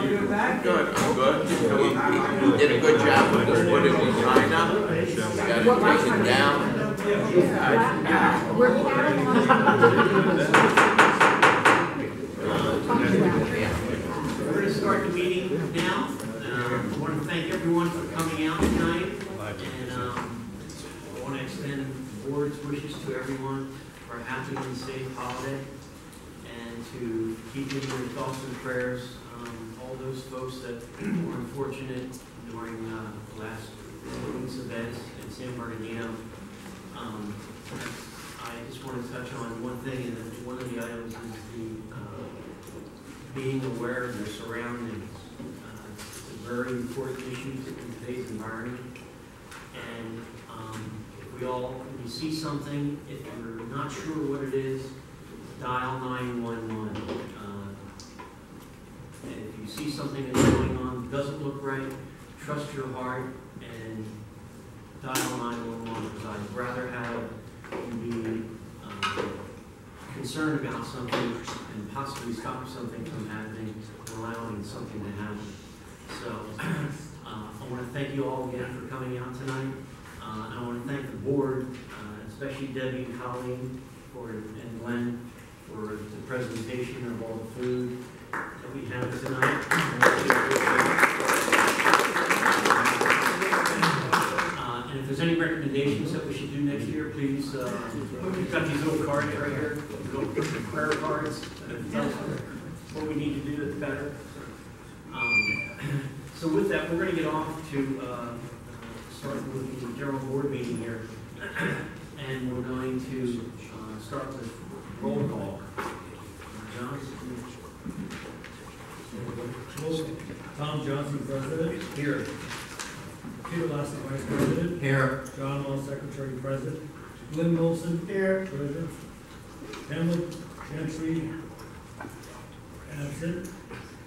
doing that? Good, I'm good. You did a good job with the wood in China. You got it taken down. We're carrying We're going to start the meeting now. I want to thank everyone for coming out tonight. And I want to extend the board's wishes to everyone for a happy and safe holiday. And to keep in your thoughts and prayers all those folks that were unfortunate during the last week's events in San Bernardino. I just want to touch on one thing, and one of the items is the being aware of your surroundings. It's a very important issue in today's environment. And if when you see something, if you're not sure what it is, dial 911. And if you see something that's going on, doesn't look right, trust your heart and dial 911, because I'd rather have you be concerned about something and possibly stop something from happening and allowing something to happen. So I want to thank you all again for coming out tonight. And I want to thank the board, especially Debbie and Colleen and Glenn for the presentation of all the food that we have tonight. And if there's any recommendations that we should do next year, please, we've got these little cards right here, little prayer cards that tell us what we need to do that's better. So with that, we're going to get off to start with the general board meeting here. And we're going to start with roll call. John? Tom Johnson, President. Here. Peter Lassie, Vice President. Here. John Law, Secretary President. Lynn Wilson. Here. Treasurer. Pamela Gentry. Absent.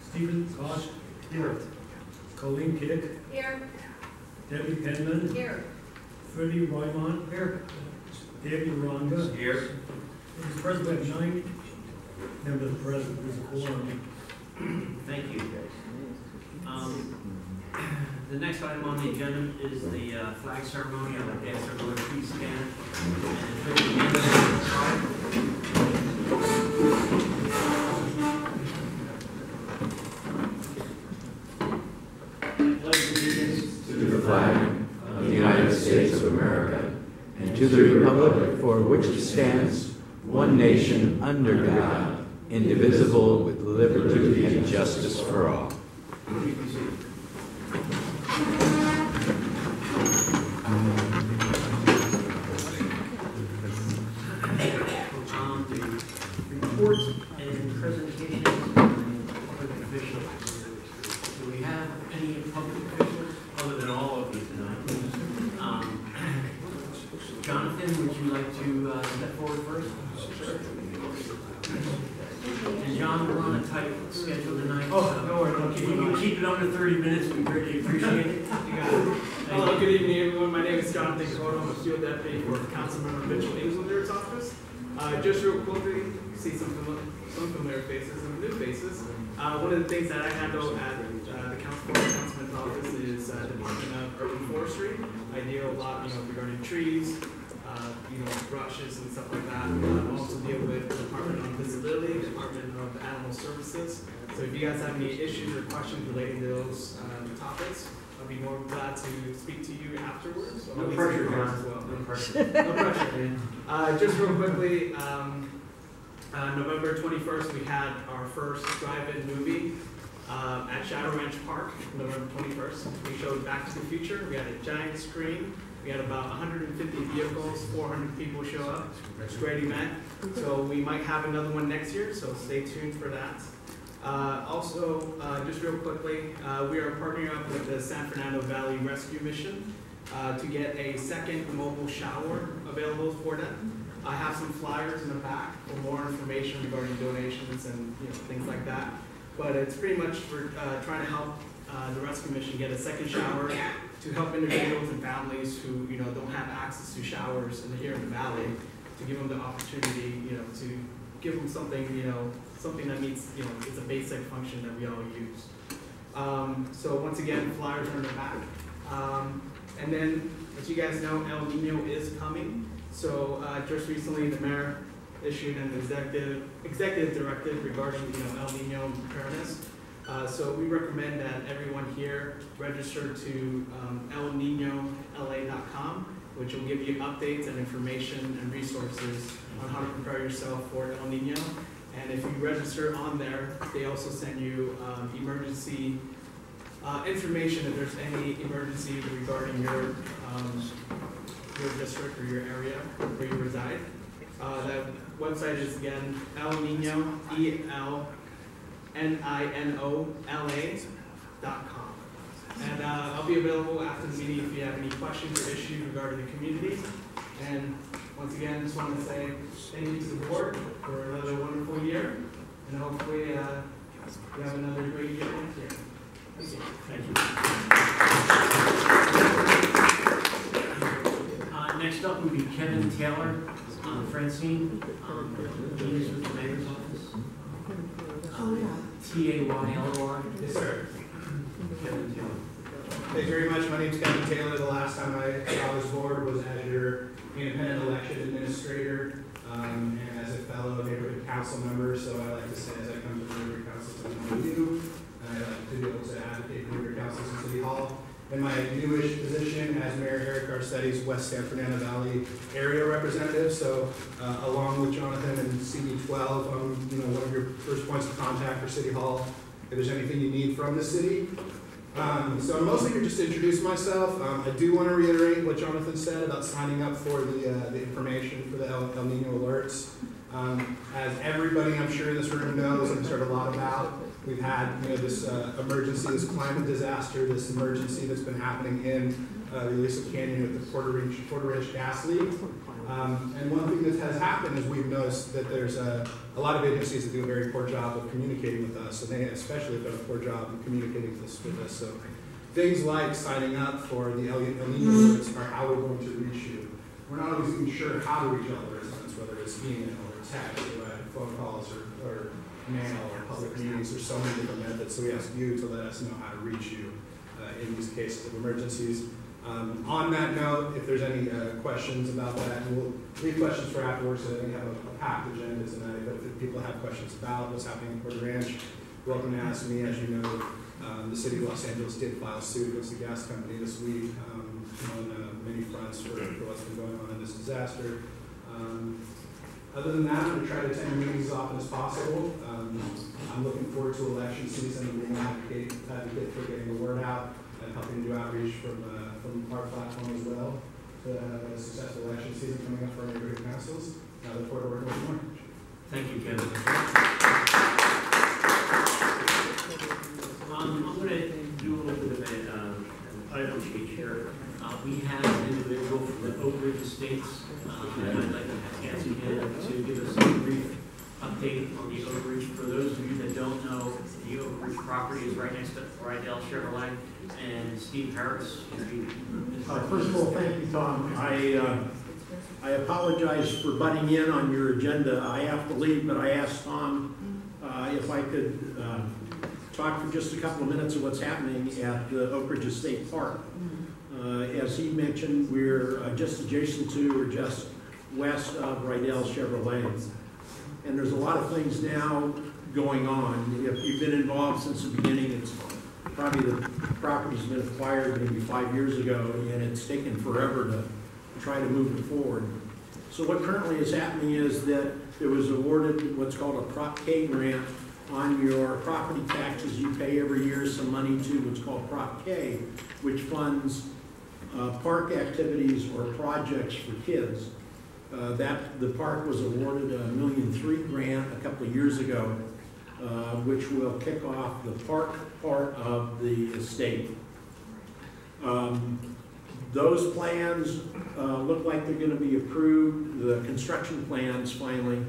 Stephen Koch. Here. Colleen Kick. Here. Debbie Penman. Here. Freddie Rymont. Here. David Rhonda. Here. Mr. President, we have 9 members present. There's a quorum. Thank you. The next item on the agenda is the flag ceremony. I'd like to ask everyone to please stand and put your hands on the side. To the flag of the United States of America and to the republic for which it stands, one nation under God, indivisible with liberty and justice for all. Reports and presentations from public officials. Do we have any public officials other than all of you tonight? Jonathan, would you like to step forward first? And John, we're on a tight schedule tonight. Oh, no worries. If you can keep it under 30 minutes, we greatly appreciate it. Hello, good evening, everyone. My name is Jonathan Cotto. I'm a field deputy for Councilmember Mitchell Englander's office. Just real quickly, you see some familiar faces and new faces. One of the things that I handle at the councilman's office is the Department of Urban Forestry. I deal a lot, regarding trees, brushes and stuff like that. I also deal with the Department of Disability, Department of Animal Services. So if you guys have any issues or questions relating to those topics, I'll be more glad to speak to you afterwards. No pressure, John. As well. No pressure. No pressure. Just real quickly, November 21st, we had our first drive-in movie at Shadow Ranch Park, November 21st. We showed Back to the Future. We had a giant screen. We had about 150 vehicles, 400 people show up. It's a great event. So we might have another one next year, so stay tuned for that. Also, just real quickly, we are partnering up with the San Fernando Valley Rescue Mission to get a second mobile shower available for them. I have some flyers in the back for more information regarding donations and things like that. But it's pretty much for trying to help the rescue mission get a second shower to help individuals and families who don't have access to showers here in the valley, to give them the opportunity to give them something something that meets it's a basic function that we all use. So once again, flyers are in the back. And then, as you guys know, El Nino is coming. So just recently, the mayor issued an executive directive regarding El Nino preparedness. So we recommend that everyone here register to elninola.com, which will give you updates and information and resources on how to prepare yourself for El Nino. And if you register on there, they also send you emergency information if there's any emergency regarding your district or your area where you reside. That website is again El Nino, ELNINOLA.com. And I'll be available after the meeting if you have any questions or issues regarding the community. And once again, just want to say thank you to the board for another wonderful year, and hopefully we have another great year next year. Thank you. Thank you. Next up would be Kevin Taylor, Francine. He is with the mayor's office. Taylor. Yes, sir. Kevin Taylor. Thank you very much. My name is Kevin Taylor. The last time I saw this board was as your independent election administrator and as a fellow neighborhood council member. So I like to say, as I come to the neighborhood council, something I do, and I like to be able to advocate for neighborhood councils in City Hall. In my newish position as Mayor Eric Garcetti's West San Fernando Valley area representative, so along with Jonathan and CD12, one of your first points of contact for City Hall if there's anything you need from the city. So I'm mostly here just to introduce myself. I do want to reiterate what Jonathan said about signing up for the information for the El Nino alerts. As everybody I'm sure in this room knows, I've heard a lot about, we've had this emergency, this climate disaster, this emergency that's been happening in the Aliso Canyon with the Porter Ridge gas leak. And one thing that has happened is we've noticed that there's a lot of agencies that do a very poor job of communicating with us, and they especially have done a poor job of communicating with us. So things like signing up for the El Nino alerts are how we're going to reach you. We're not always even sure how to reach all the residents, whether it's email or text or phone calls or mail or public meetings. There's so many different methods, so we ask you to let us know how to reach you in these cases of emergencies. On that note, if there's any questions about that, and we'll leave questions for afterwards, so that we have a packed agenda tonight, but if people have questions about what's happening in Porter Ranch, welcome to ask me. As you know, the city of Los Angeles did file suit against the gas company this week on many fronts for what's been going on in this disaster. Other than that, I'm going to try to attend meetings as often as possible. I'm looking forward to election season and being an advocate for getting the word out and helping to do outreach from our platform as well to have a successful election season coming up for our neighborhood councils. I look forward to working with you more. Thank you, Kevin. I'm going to do a little bit of an item sheet here. We have an individual from the Oak Ridge Estates, and I'd like to ask him to give us a brief update on the Oak Ridge. For those of you that don't know, the Oak Ridge property is right next to Rydell Chevrolet, and Steve Harris. First of all, thank you, Tom. I apologize for butting in on your agenda. I have to leave, but I asked Tom if I could talk for just a couple of minutes of what's happening at the Oak Ridge Estate Park. As he mentioned, we're just adjacent to or just west of Rydell Chevrolet. And there's a lot of things now going on. If you've been involved since the beginning, it's probably the property's been acquired maybe 5 years ago, and it's taken forever to try to move it forward. So what currently is happening is that there was awarded what's called a Prop K grant on your property taxes. You pay every year some money to what's called Prop K, which funds park activities or projects for kids. The park was awarded a $1.3 million grant a couple of years ago, which will kick off the park part of the estate. Those plans look like they're going to be approved, the construction plans finally,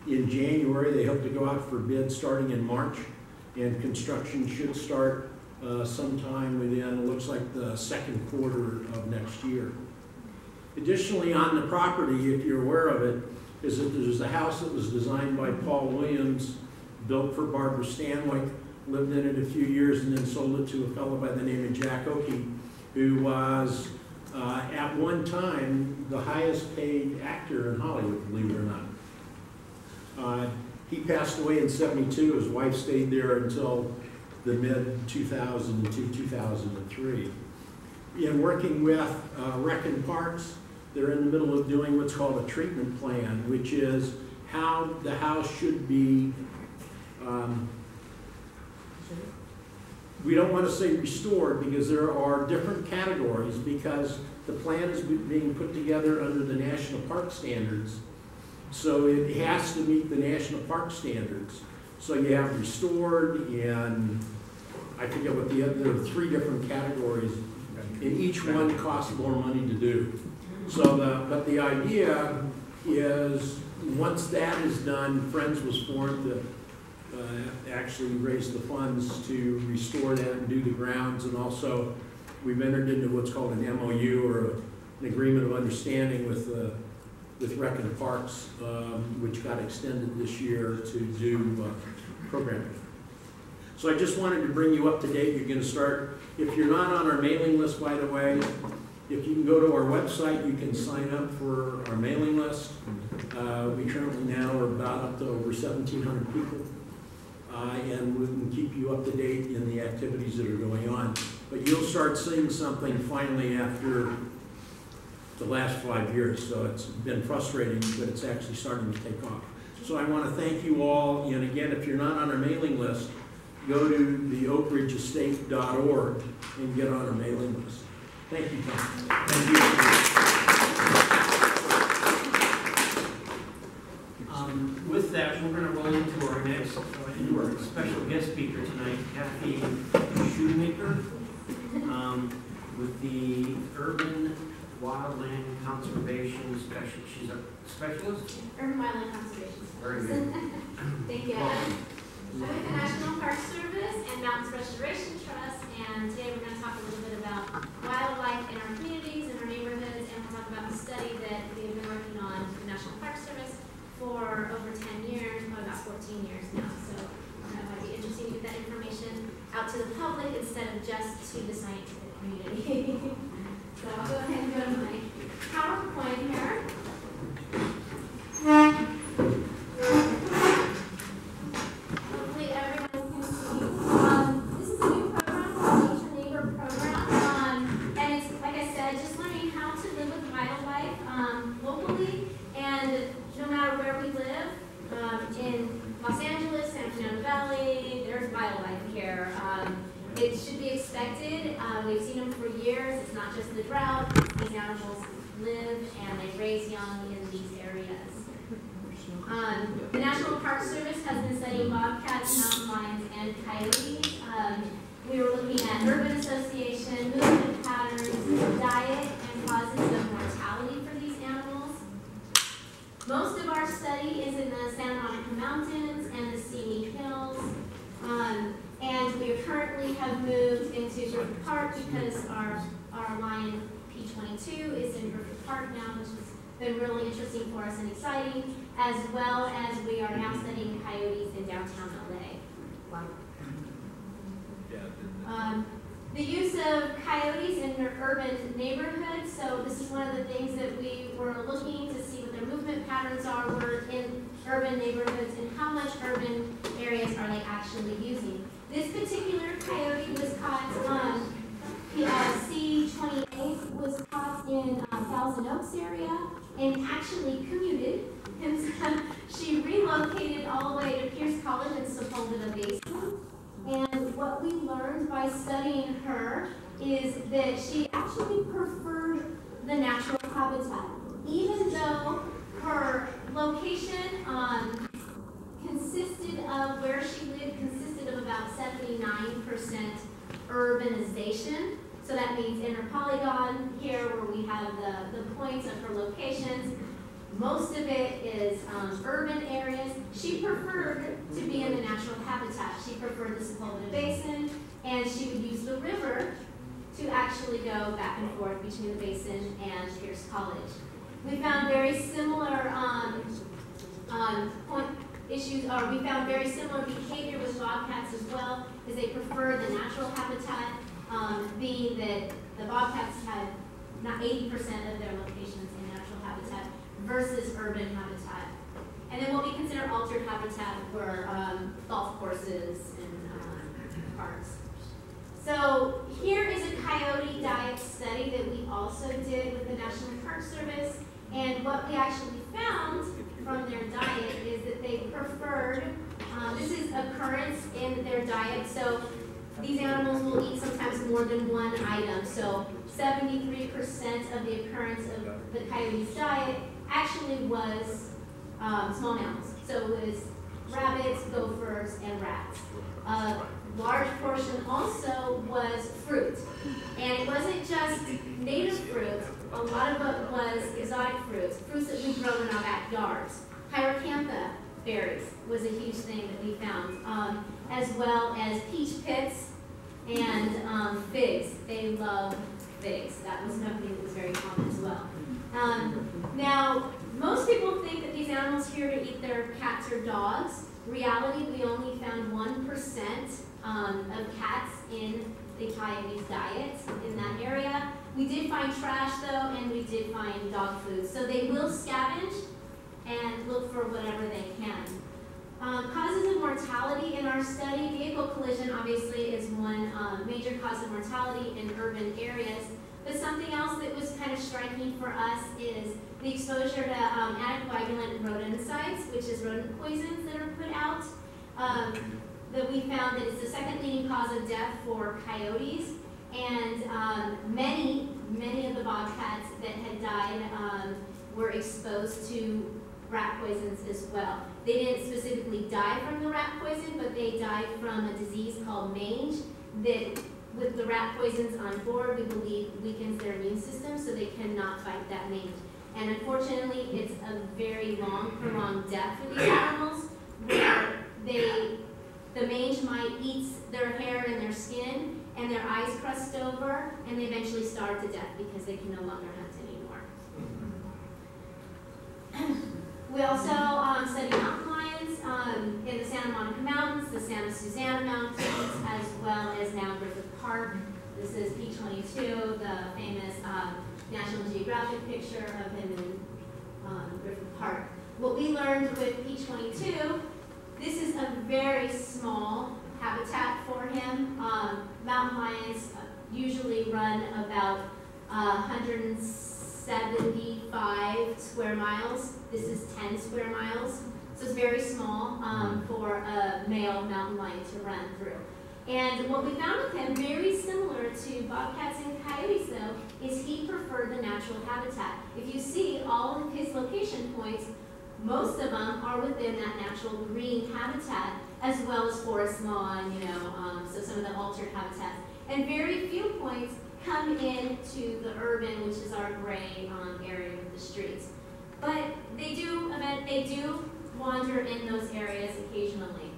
in January. They hope to go out for bid starting in March, and construction should start sometime within, it looks like, the second quarter of next year. Additionally, on the property, if you're aware of it, is that there's a house that was designed by Paul Williams, built for Barbara Stanwyck, lived in it a few years and then sold it to a fellow by the name of Jack Oakey, who was at one time the highest paid actor in Hollywood, believe it or not. He passed away in '72. His wife stayed there until the mid-2002, 2003. In working with Rec and Parks, they're in the middle of doing what's called a treatment plan, which is how the house should be, we don't want to say restored because there are different categories, because the plan is being put together under the National Park standards. So it has to meet the National Park standards. So you have restored, and I forget what there are 3 different categories, and each one costs more money to do. So but the idea is, once that is done, Friends was formed to actually raise the funds to restore that and do the grounds, and also we've entered into what's called an MOU, or an agreement of understanding with Rec and Parks, which got extended this year to do programming. So I just wanted to bring you up to date. You're going to start, if you're not on our mailing list, by the way, if you can go to our website, you can sign up for our mailing list. We currently now are about up to over 1,700 people. And we can keep you up to date in the activities that are going on. But you'll start seeing something finally after the last 5 years. So it's been frustrating, but it's actually starting to take off. So I want to thank you all. And again, if you're not on our mailing list, go to the oakridgeestate.org and get on our mailing list. Thank you, Tom. Thank you. With that, we're going to roll into our special guest speaker tonight, Kathy Shoemaker, with the Urban Wildland Conservation Specialist. She's a specialist? Urban Wildland Conservation Very Specialist. good. Thank you. I'm with the National Park Service and Mountains Restoration Trust, and today we're going to talk a little bit about wildlife in our communities and our neighborhoods, and we'll talk about the study that we've been working on with the National Park Service for over 10 years, probably about 14 years now. So that might be interesting to get that information out to the public instead of just to the scientific community. So I'll go ahead and go to my PowerPoint here. Hopefully everyone can see. This is a new program called Nature Neighbor Program. And it's, like I said, just learning how to live with wildlife locally, and no matter where we live, in Los Angeles, San Fernando Valley, there's wildlife here. It should be expected. We've seen them for years. It's not just the drought. These animals live and they raise young in these areas. The National Park Service has been studying bobcats, mountain lions, and coyotes. We were looking at urban association, movement patterns, diet, and causes of mortality for these animals. Most of our study is in the Santa Monica Mountains and the Simi Hills. And we currently have moved into Griffith Park because our lion P22 is in Griffith Park now, which has been really interesting for us and exciting, as well as we are now studying coyotes in downtown LA. The use of coyotes in urban neighborhoods. So this is one of the things that we were looking to see what their movement patterns were in urban neighborhoods and how much urban areas are they actually using. This particular coyote was caught C28 was caught in Thousand Oaks area and actually commuted. She relocated all the way to Pierce College in Sepulveda Basin. And what we learned by studying her is that she actually preferred the natural habitat. Even though her location consisted of, where she lived consisted of about 79% urbanization. So that means in her polygon here where we have the points of her locations, most of it is urban areas. She preferred to be in the natural habitat. She preferred the Sepulveda Basin, and she would use the river to actually go back and forth between the basin and Pierce College. We found very similar we found very similar behavior with bobcats as well, is they prefer the natural habitat, being that the bobcats had not 80% of their locations in natural habitat versus urban habitat. And then what we consider altered habitat were golf courses and parks. So here is a coyote diet study that we also did with the National Park Service. And what we actually found from their diet is that they preferred, this is occurrence in their diet. So these animals will eat sometimes more than one item. So 73% of the occurrence of the coyote's diet actually was small mammals. So it was rabbits, gophers, and rats. A large portion also was fruit. And it wasn't just native fruit. A lot of it was exotic fruits, fruits that we grow in our backyards. Pyracantha berries was a huge thing that we found, as well as peach pits and figs. They love figs. That was something that was very common as well. Now, most people think that these animals here to eat their cats or dogs. Reality, we only found 1% of cats in the coyote's diet in that area. We did find trash though, and we did find dog food. So they will scavenge and look for whatever they can. Causes of mortality in our study, vehicle collision obviously is one major cause of mortality in urban areas. But something else that was kind of striking for us is the exposure to anticoagulant rodenticides, which is rodent poisons that are put out. That we found that it's the second leading cause of death for coyotes. And many of the bobcats that had died were exposed to rat poisons as well. They didn't specifically die from the rat poison, but they died from a disease called mange that, with the rat poisons on board, we believe weakens their immune system so they cannot fight that mange. And unfortunately, it's a very long, prolonged death for these animals where the mange might eat their hair and their skin and their eyes crust over, and they eventually starve to death because they can no longer hunt anymore. We also study mountain lions in the Santa Monica Mountains, the Santa Susana Mountains, as well as now Griffith Park. This is P-22, the famous National Geographic picture of him in Griffith Park. What we learned with P-22, this is a very small habitat for him. Mountain lions usually run about 175 square miles. This is 10 square miles. So it's very small for a male mountain lion to run through. And what we found with him, very similar to bobcats and coyotes though, is he preferred the natural habitat. If you see all of his location points, most of them are within that natural green habitat, as well as forest lawn, so some of the altered habitats. And very few points come into the urban, which is our gray area with the streets. But they do wander in those areas occasionally.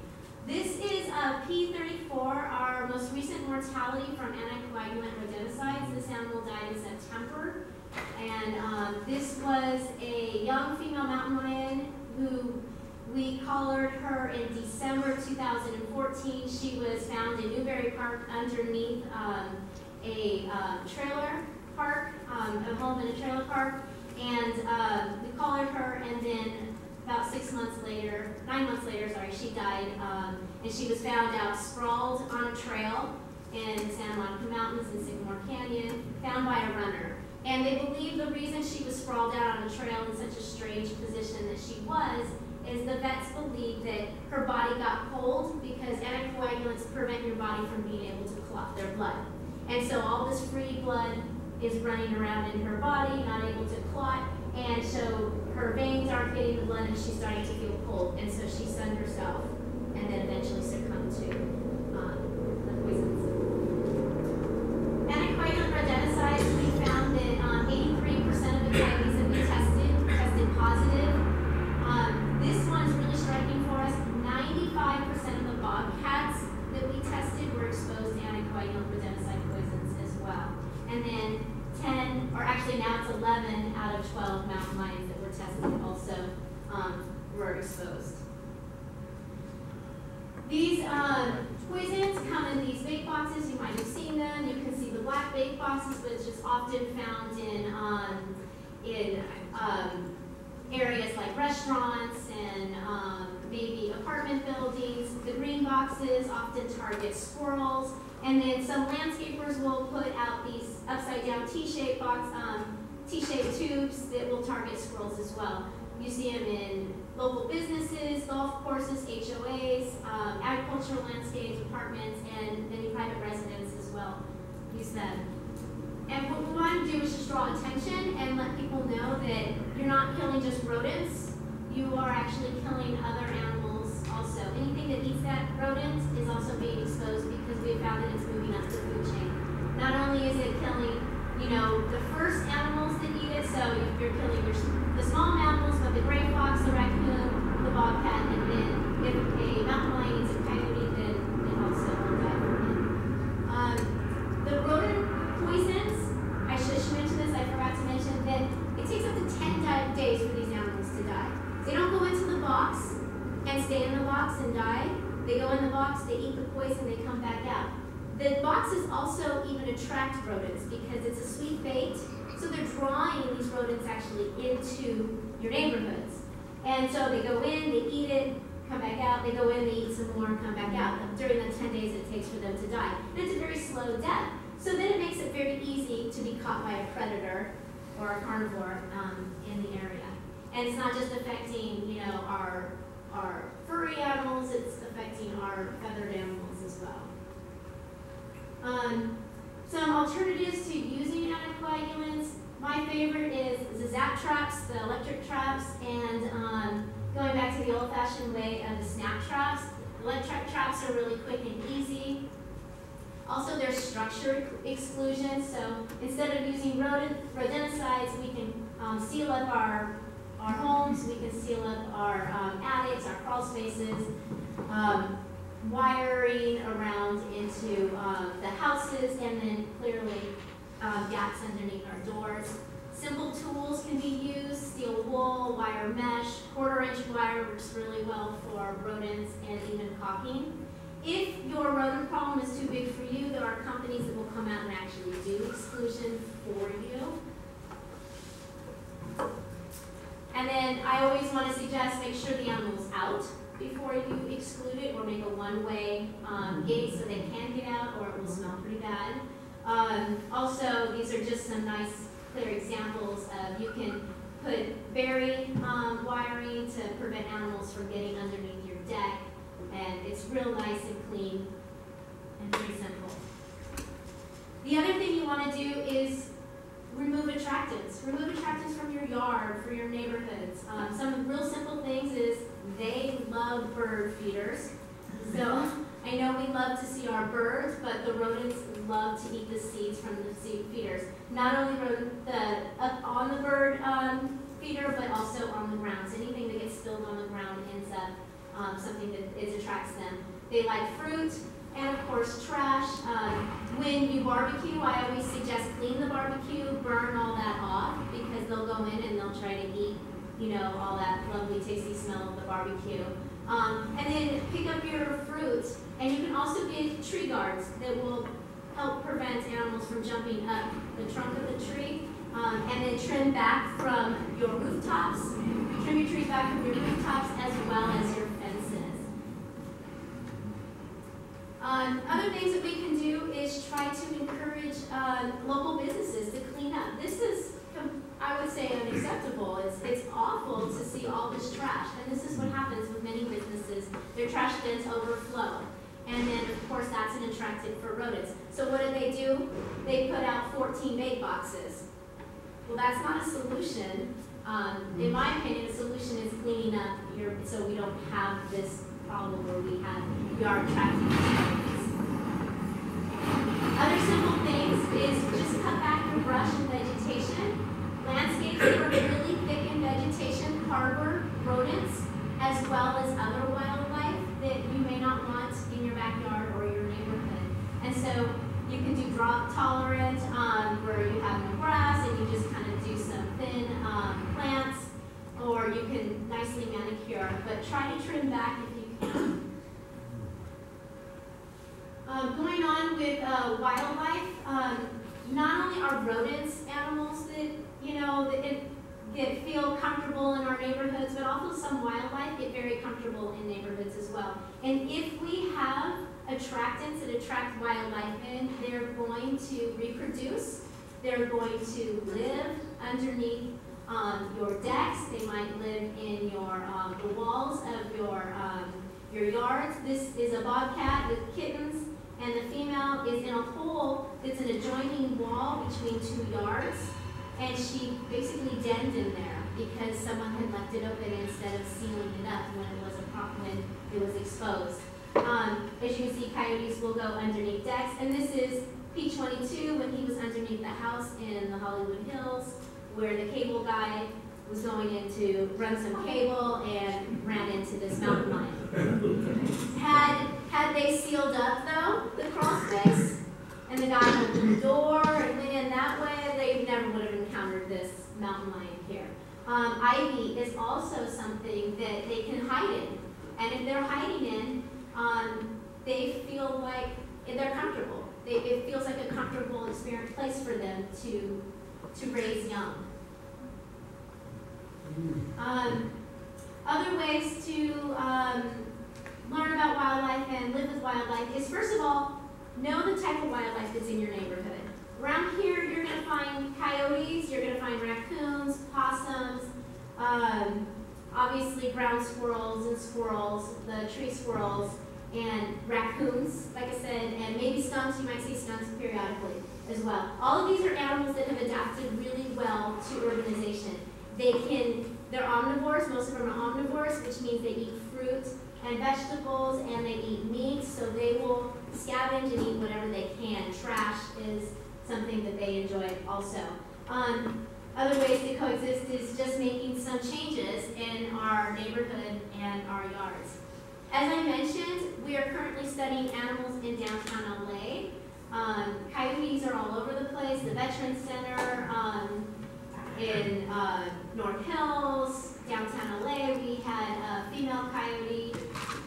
This is P34, our most recent mortality from anticoagulant rodenticides. This animal died in September. And this was a young female mountain lion who we collared her in December 2014. She was found in Newberry Park underneath a trailer park, a home in a trailer park. And we collared her, and then about 9 months later, she died. And she was found out sprawled on a trail in the Santa Monica Mountains in Sycamore Canyon, found by a runner. And they believe the reason she was sprawled out on a trail in such a strange position that she was is the vets believe that her body got cold because anticoagulants prevent your body from being able to clot their blood. And so all this free blood is running around in her body, not able to clot, and so her veins aren't getting the blood and she's starting to feel cold. And so she sunned herself and then eventually succumbed to the poisons. Anticoagulant rodenticides, we found that 83% of the coyotes that we tested positive. This one's really striking for us. 95% of the bobcats that we tested were exposed to anticoagulant rodenticide poisons as well. And then 10, or actually now it's 11 out of 12 mountain lions that were tested also were exposed. These poisons come boxes, but it's just often found in areas like restaurants and maybe apartment buildings. The green boxes often target squirrels, and then some landscapers will put out these upside down T-shaped T-shaped tubes that will target squirrels as well. You see them in local businesses, golf courses, HOAs, agricultural landscapes, apartments, and many private residents as well use them. And what we want to do is just draw attention and let people know that you're not killing just rodents, you are actually killing other animals also. Anything that eats that rodent is also being exposed because we found that it's moving up the food chain. Not only is it killing, the first animals that eat it, so if you're killing the small mammals, but the gray fox, the raccoon, the bobcat, and then if a mountain lion eats a coyote, then it also will die from it. The rodent poisons, I should mention this, I forgot to mention that it takes up to 10 days for these animals to die. They don't go into the box and stay in the box and die. They go in the box, they eat the poison, they come back out. The boxes also even attract rodents because it's a sweet bait, so they're drawing these rodents actually into your neighborhoods. And so they go in, they eat it, come back out, they go in, they eat some more, come back out during the 10 days it takes for them to die. And it's a very slow death. So then it makes it very easy to be caught by a predator or a carnivore in the area. And it's not just affecting, our furry animals, it's affecting our feathered animals as well. Some alternatives to using anticoagulants. My favorite is the zap traps, the electric traps, and going back to the old-fashioned way of the snap traps. Electric traps are really quick and easy. Also, there's structure exclusion, so instead of using rodenticides, we can seal up our homes, we can seal up our attics, our crawl spaces, wiring around into the houses, and then clearly gaps underneath our doors. Simple tools can be used: steel wool, wire mesh, 1/4-inch wire works really well for rodents, and even caulking. If your rodent problem is too big for you, there are companies that will come out and actually do exclusion for you. And then I always want to suggest make sure the animal's out before you exclude it, or make a one-way gate so they can get out, or it will smell pretty bad. Also, these are just some nice, clear examples of you can put buried wiring to prevent animals from getting underneath your deck, and it's real nice and clean and very simple. The other thing you want to do is remove attractants. Remove attractants from your yard, for your neighborhoods. Some real simple things is they love bird feeders. So I know we love to see our birds, but the rodents love to eat the seeds from the seed feeders. Not only up on the bird feeder, but also on the ground. So anything that gets spilled on the ground ends up something that attracts them. They like fruit, and of course trash. When you barbecue, I always suggest clean the barbecue, burn all that off, because they'll go in and they'll try to eat, all that lovely tasty smell of the barbecue. And then pick up your fruit, and you can also get tree guards that will help prevent animals from jumping up the trunk of the tree. And then trim back from your rooftops. Trim your trees back from your rooftops as well as your fences. Other things that we can do is try to encourage local businesses to clean up. This is, I would say, unacceptable. It's awful to see all this trash, and this is what happens with many businesses. Their trash bins overflow, and then of course that's an attractant for rodents. So what do? They put out 14 bait boxes. Well, that's not a solution. In my opinion, the solution is cleaning up so we don't have this problem where we are attracting rodents. Other simple things is just cut back your brush and vegetation. Landscapes that are really thick in vegetation harbor rodents as well as other wildlife that you may not want in your backyard or your neighborhood. And so you can do drought tolerant where you have no grass and you just kind of do some thin plants, or you can nicely manicure, but try to trim back if you can. Going on with wildlife, not only are rodents animals that, that feel comfortable in our neighborhoods, but also some wildlife get very comfortable in neighborhoods as well. And if we have attractants that attract wildlife in, they're going to reproduce, they're going to live underneath your decks, they might live in your the walls of your yards. This is a bobcat with kittens, and the female is in a hole that's an adjoining wall between 2 yards, and she basically denned in there because someone had left it open instead of sealing it up when it was exposed. As you can see, coyotes will go underneath decks, and this is P22 when he was underneath the house in the Hollywood Hills, where the cable guy was going in to run some cable and ran into this mountain lion. Had they sealed up though the crawl space, and the guy opened the door and went in that way, they never would have encountered this mountain lion here. Ivy is also something that they can hide in, and if they're hiding in, they feel like they're comfortable. It feels like a comfortable place for them to raise young. Other ways to learn about wildlife and live with wildlife is, first of all, know the type of wildlife that's in your neighborhood. Around here, you're going to find coyotes, you're going to find raccoons, possums, obviously ground squirrels and squirrels, the tree squirrels, and raccoons, like I said, and maybe skunks. You might see skunks periodically as well. All of these are animals that have adapted really well to urbanization. They're omnivores, most of them are omnivores, which means they eat fruit and vegetables, and they eat meat, so they will scavenge and eat whatever they can. Trash is something that they enjoy also. Other ways to coexist is just making some changes in our neighborhood and our yards. As I mentioned, we are currently studying animals in downtown LA. Coyotes are all over the place, the Veterans Center, in North Hills, downtown LA, we had a female coyote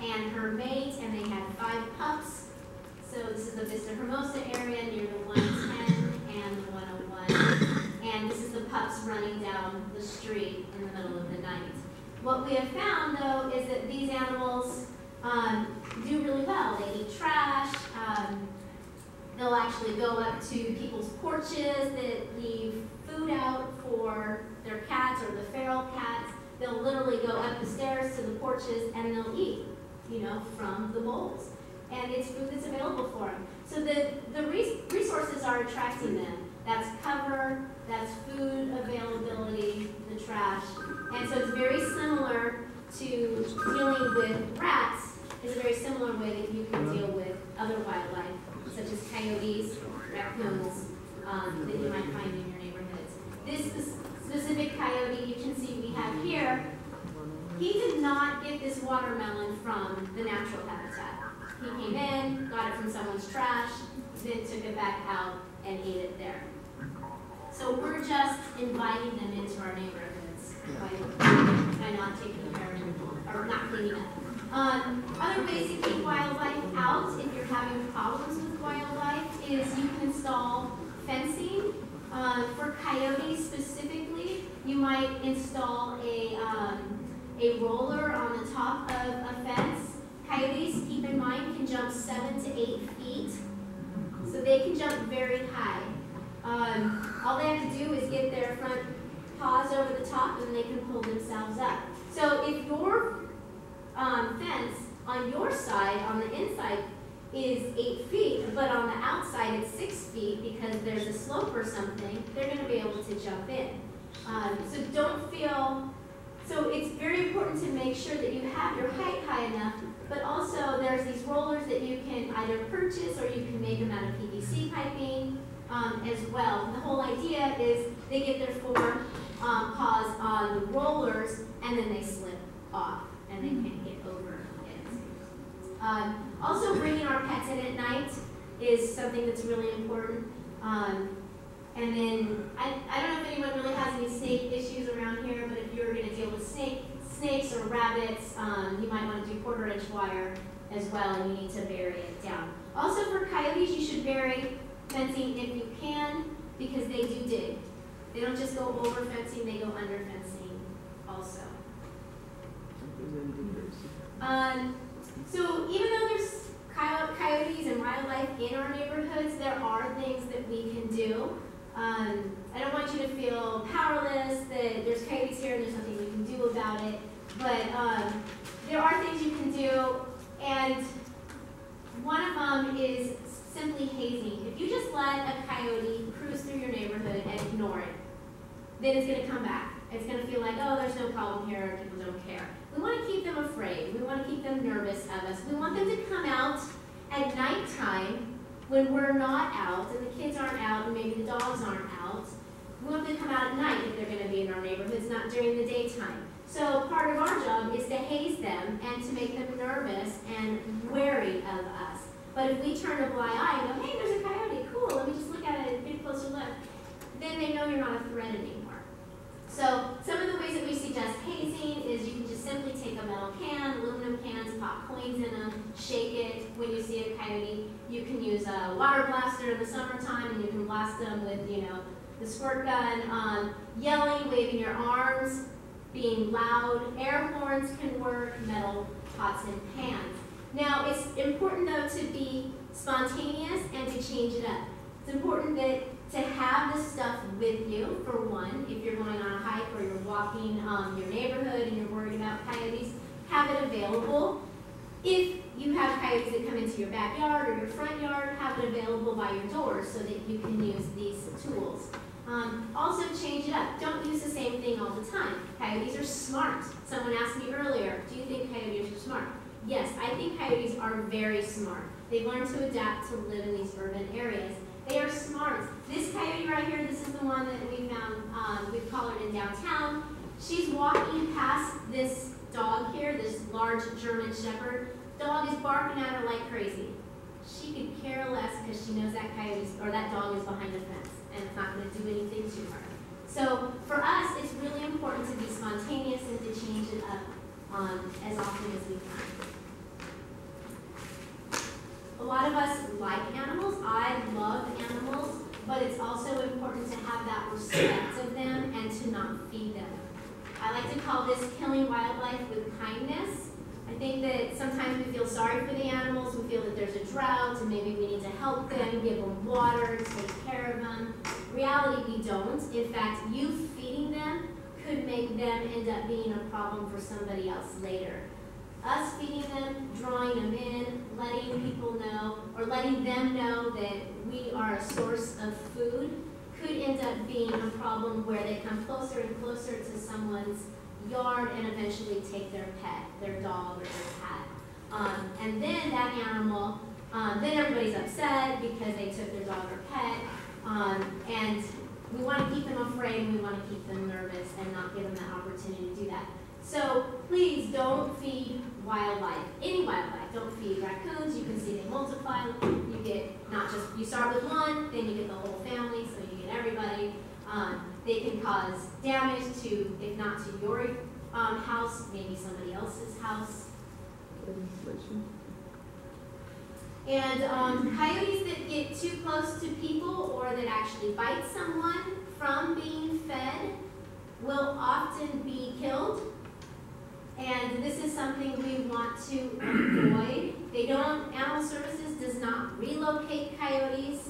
and her mate, and they had 5 pups. So this is the Vista Hermosa area near the 110 and the 101. And this is the pups running down the street in the middle of the night. What we have found, though, is that these animals do really well. They eat trash. They'll actually go up to people's porches that leave food out for their cats or the feral cats. They'll literally go up the stairs to the porches and they'll eat, from the bowls. And it's food that's available for them. So the resources are attracting them. That's cover, that's food availability, the trash. And so it's very similar to dealing with rats. Is a very similar way that you can deal with other wildlife, such as coyotes, raccoons, that you might find in your neighborhoods. This specific coyote you can see we have here, he did not get this watermelon from the natural habitat. He came in, got it from someone's trash, then took it back out and ate it there. So we're just inviting them into our neighborhoods by not taking care of them, or not cleaning up. Other ways to keep wildlife out if you're having problems with wildlife is you can install fencing. For coyotes specifically, you might install a roller on the top of a fence. Coyotes, keep in mind, can jump 7 to 8 feet, so they can jump very high. All they have to do is get their front paws over the top and they can pull themselves up. So if your fence on your side, on the inside, is 8 feet, but on the outside it's 6 feet because there's a slope or something, they're going to be able to jump in. So it's very important to make sure that you have your height high enough, but also there's these rollers that you can either purchase or you can make them out of PVC piping as well. The whole idea is they get their 4 paws on the rollers and then they slip off and they can't get over it. Also, bringing our pets in at night is something that's really important. And then, I don't know if anyone really has any snake issues around here, but if you're going to deal with snakes or rabbits, you might want to do 1/4-inch wire as well, and you need to bury it down. Also, for coyotes, you should bury fencing if you can, because they do dig. They don't just go over fencing, they go under fencing also. So even though there's coyotes and wildlife in our neighborhoods, there are things that we can do. I don't want you to feel powerless, that there's coyotes here and there's nothing we can do about it, but there are things you can do, and one of them is simply hazing. If you just let a coyote cruise through your neighborhood and ignore it, then it's going to come back. It's going to feel like, oh, there's no problem here, people don't care. We want to keep them afraid. We want to keep them nervous of us. We want them to come out at nighttime when we're not out and the kids aren't out and maybe the dogs aren't out. We want them to come out at night if they're going to be in our neighborhoods, not during the daytime. So part of our job is to haze them and to make them nervous and wary of us. But if we turn a blind eye and go, hey, there's a coyote, cool, let me just look at it and get a closer look, then they know you're not a threat anymore. So some of the ways that we suggest hazing is you can just simply take a metal can, aluminum cans, pop coins in them, shake it when you see a coyote. You can use a water blaster in the summertime and you can blast them with, the squirt gun. Yelling, waving your arms, being loud. Air horns can work, metal pots and pans. Now, it's important, though, to be spontaneous and to change it up. It's important to have this stuff with you, for one, if you're going on a hike or you're walking your neighborhood and you're worried about coyotes, have it available. If you have coyotes that come into your backyard or your front yard, have it available by your door so that you can use these tools. Also, change it up. Don't use the same thing all the time. Coyotes are smart. Someone asked me earlier, do you think coyotes are smart? Yes, I think coyotes are very smart. They've learned to adapt to live in these urban areas. They are smart. This coyote right here, this is the one that we found, we've collared in downtown. She's walking past this dog here, this large German Shepherd. Dog is barking at her like crazy. She could care less because she knows that that dog is behind the fence and it's not going to do anything to her. So for us, it's really important to be spontaneous and to change it up as often as we can. A lot of us like animals. I love animals, but it's also important to have that respect of them and to not feed them. I like to call this killing wildlife with kindness. I think that sometimes we feel sorry for the animals. We feel that there's a drought and maybe we need to help them, give them water, take care of them. In reality, we don't. In fact, you feeding them could make them end up being a problem for somebody else later. Us feeding them, drawing them in, letting people know, or letting them know that we are a source of food could end up being a problem where they come closer and closer to someone's yard and eventually take their pet, their dog or their cat. And then that animal, then everybody's upset because they took their dog or pet. And we want to keep them afraid and we want to keep them nervous and not give them that opportunity to do that. So please don't feed wildlife, any wildlife. Don't feed raccoons. You can see they multiply. You get not just, you start with one, then you get the whole family, so you get everybody. They can cause damage to, if not to your house, maybe somebody else's house. And coyotes that get too close to people or that actually bite someone from being fed will often be killed. And this is something we want to avoid. Animal Services does not relocate coyotes.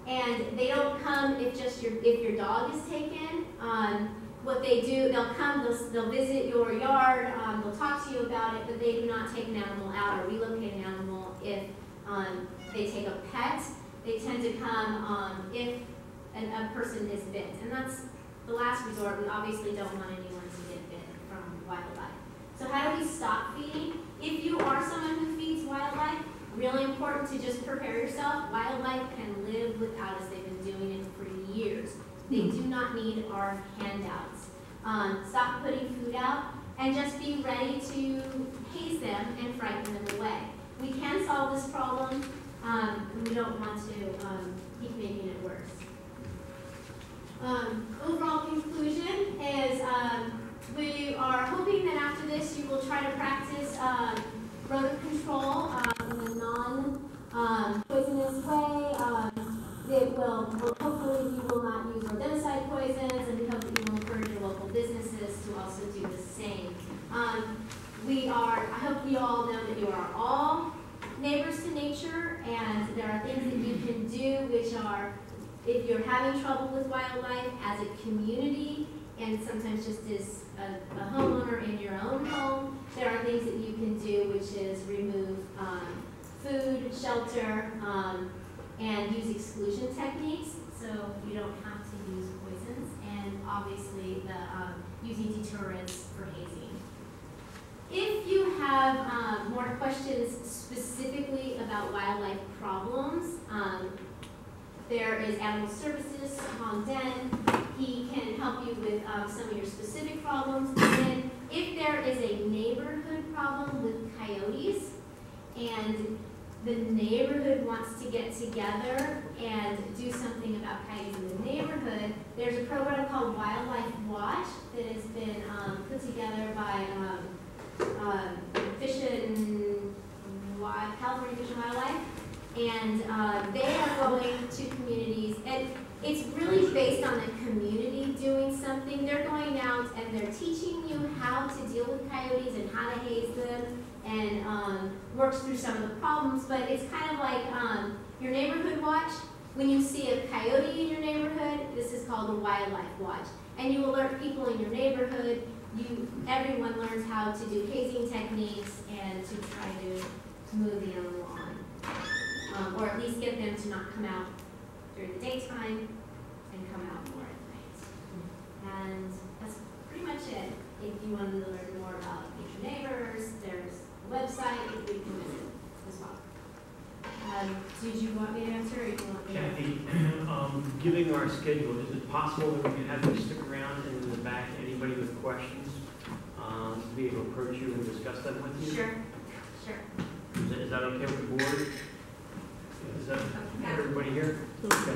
And they don't come if your dog is taken. What they do, they'll come, they'll visit your yard, they'll talk to you about it, but they do not take an animal out or relocate an animal if they take a pet. They tend to come if a person is bit. And that's the last resort. We obviously don't want anyone to get bit from wildlife. So how do we stop feeding? If you are someone who feeds wildlife, really important to just prepare yourself. Wildlife can live without us. They've been doing it for years. They do not need our handouts. Stop putting food out and just be ready to haze them and frighten them away. We can solve this problem, and we don't want to keep making it worse. Overall conclusion is we are hoping that after this you will try to practice rodent control in a non-poisonous way. nature, and there are things that you can do which are, if you're having trouble with wildlife as a community, and sometimes just as a homeowner in your own home, there are things that you can do, which is remove food, shelter, and use exclusion techniques, so you don't have to use poisons, and obviously the using deterrents for hazing. If you have more questions specifically about wildlife problems, there is Animal Services, Tom Den. He can help you with some of your specific problems. And then if there is a neighborhood problem with coyotes, and the neighborhood wants to get together and do something about coyotes in the neighborhood, there's a program called Wildlife Watch that has been put together by California Fish and Wildlife, and they are going to communities, and it's really based on the community doing something. They're going out and they're teaching you how to deal with coyotes and how to haze them, and works through some of the problems, but it's kind of like your neighborhood watch. When you see a coyote in your neighborhood, this is called the Wildlife Watch, and you alert people in your neighborhood. Everyone learns how to do hazing techniques and to try to move the animal on, or at least get them to not come out during the daytime and come out more at night. And that's pretty much it. If you want to learn more about Nature Neighbors, there's a website that we can visit as well. Did you want me to answer, or do you want me to? Kathy, given our schedule, is it possible that we can have you stick around and in the back, anybody with questions, to be able to approach you and discuss them with you? Sure, sure. Is that okay with the board? Is that everybody here? Okay.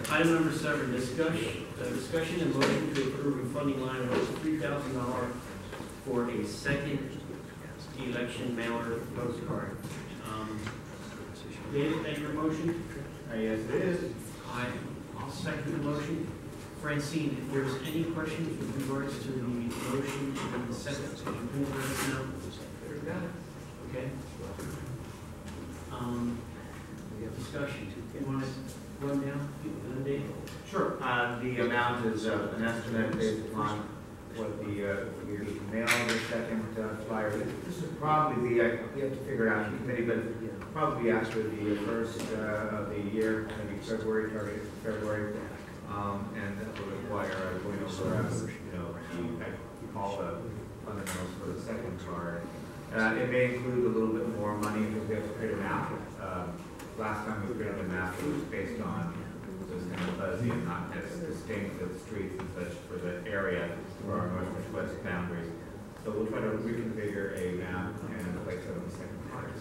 Item number 7, discussion and motion to approve a funding line of $3,000 for a second election mailer postcard. David, that your motion? Yes, it is. I'll second the motion. Francine, if there's any questions with regards to the motion and the second, could you please let us know? Okay. Discussion. You want to run down, Dave? Sure. The amount is an estimate based upon what the mail the second flyer. This would probably be, we have to figure it out in the committee, but probably actually the first of the year, maybe February, targeted for February. And that will require going over, all the fundamentals for the second card. It may include a little bit more money because we have to create a map. Last time we created a map, it was based on, it was kind of fuzzy and not as distinct as streets and such for the area for our north-west boundaries. So we'll try to reconfigure a map and place it on the second card.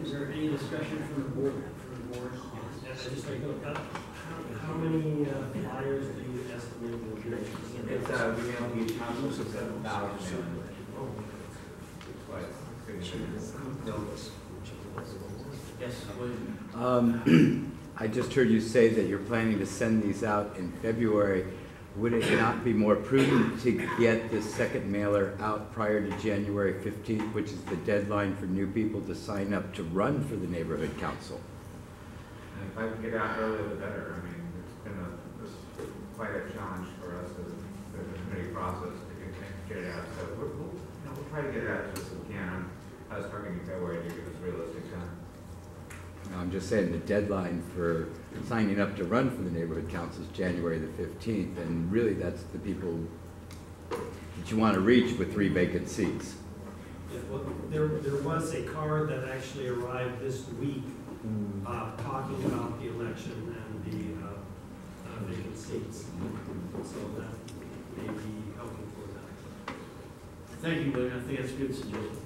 Is there any discussion from the board? How many flyers do you estimate will be? It's we mailed each house, so it's 1,000. Yes, William. I just heard you say that you're planning to send these out in February. Would it not be more prudent to get this second mailer out prior to January 15th, which is the deadline for new people to sign up to run for the neighborhood council? And if I can get out earlier, the better. I mean, it's been quite a challenge for us as the committee process to get it out. So we'll try to get it out as best as we can. I was targeting February to give us realistic time. I'm just saying the deadline for signing up to run for the neighborhood council is January the 15th, and really that's the people that you want to reach with 3 vacant seats. Yeah, well, there was a card that actually arrived this week, talking about the election and the vacant seats. So that may be helpful for that. Thank you, William. I think that's a good suggestion.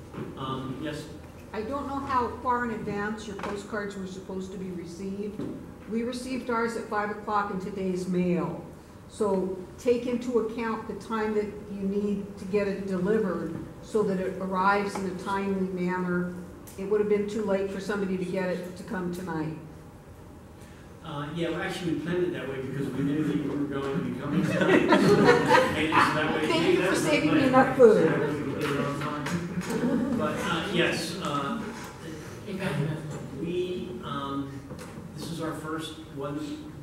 Yes? I don't know how far in advance your postcards were supposed to be received. We received ours at 5 o'clock in today's mail. So take into account the time that you need to get it delivered so that it arrives in a timely manner. It would have been too late for somebody to get it to come tonight. Yeah, well, actually, we planned it that way because we knew that you were going to be coming tonight. That way. Thank you for That's the saving plan. me enough food. So that we could get it on time. But yes, this is our first one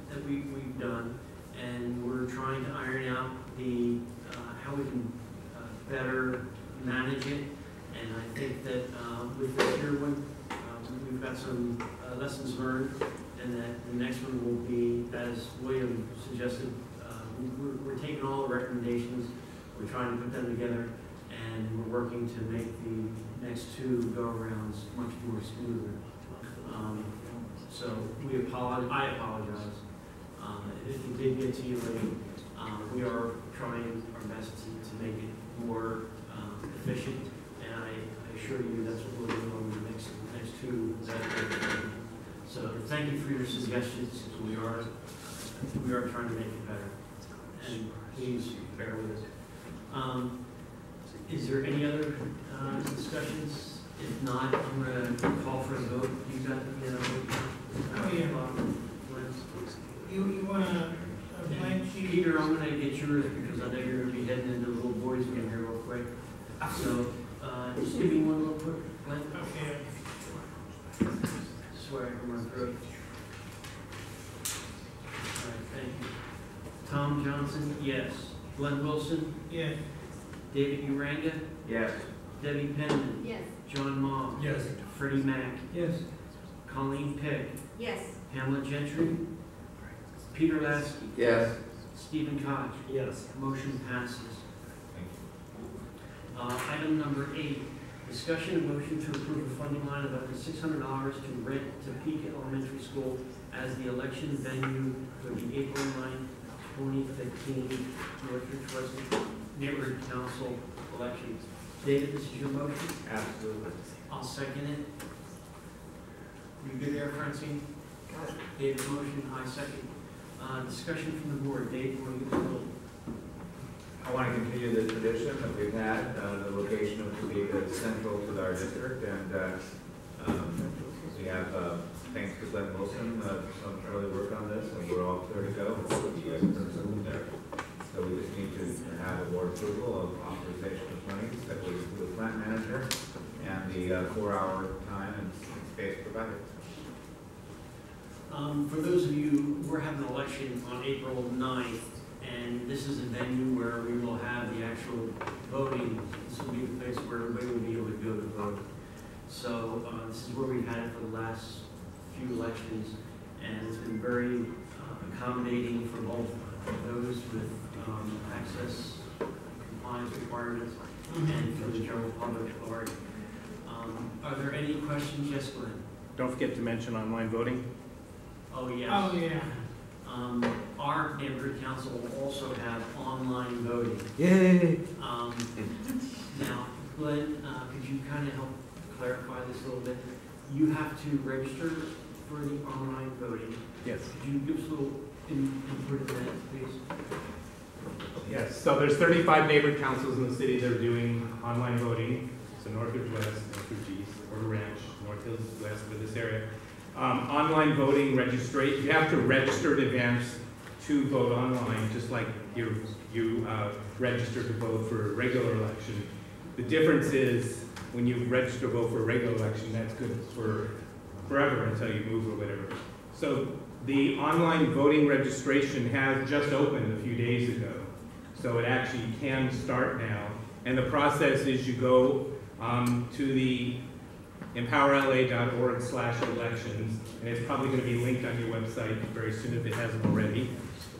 that we've done, and we're trying to iron out the how we can better manage it. And I think that with this year one, we've got some lessons learned, and that the next one will be, as William suggested, we're taking all the recommendations, we're trying to put them together, and we're working to make the next 2 go-arounds much more smoother. So I apologize. If it did get to you late, we are trying our best to make it more efficient, and I assure you that's what we're doing on the next 2. So thank you for your suggestions. We are trying to make it better, and please bear with us. Is there any other discussions? If not, I'm going to call for a vote. You got Oh, yeah. You want a blank sheet? Peter, I'm going to get yours because I know you're going to be heading into the little boys' room here real quick. So just give me one little quick blank. Okay. Swear from my throat. All right, thank you. Tom Johnson, yes. Glenn Wilson, Yes. David Uranga, Yes. Debbie Penman, Yes. John Maw, Yes. Freddie Mac, Yes. Colleen Pick, Yes. Pamela Gentry, Peter Lasky, Yes. Stephen Koch. Yes. Motion passes. Item number 8, discussion and motion to approve a funding line of up to $600 to rent Topeka Elementary School as the election venue for the April 9, 2015 Northridge West Neighborhood Council elections. David, this is your motion? Absolutely. I'll second it. You good there, Francine? Got it. David's motion, I second. Discussion from the board. Dave, you want to get started? I want to continue the tradition that we've had. The location of Topeka is central to our district, and we have, thanks to Glenn Wilson, some early work on this, and we're all clear to go. So we just need to have a board approval of authorization of monies that would include the plant manager and the 4-hour time and space provided. For those of you, we're having an election on April 9th, and this is a venue where we will have the actual voting. This will be the place where everybody will be able to go to vote. So this is where we've had it for the last few elections, and it's been very accommodating for both those with access compliance requirements and for the general public at large. Are there any questions? Yes, Glenn. Don't forget to mention online voting. Oh, yes. Oh, yeah. Our neighborhood council will also have online voting. Yay! Now, Glenn, could you kind of help clarify this a little bit? You have to register for the online voting. Yes. Could you give us a little input in that, please? Yes, so there's 35 neighborhood councils in the city that are doing online voting. So Northridge West, Northridge East, Order Ranch, North Hills West for this area. Online voting, you have to register in advance to vote online, just like you register to vote for a regular election. The difference is when you register to vote for a regular election, that's good for forever until you move or whatever. So the online voting registration has just opened a few days ago. So it actually can start now. And the process is you go to the empowerla.org/elections, and it's probably going to be linked on your website very soon if it hasn't already.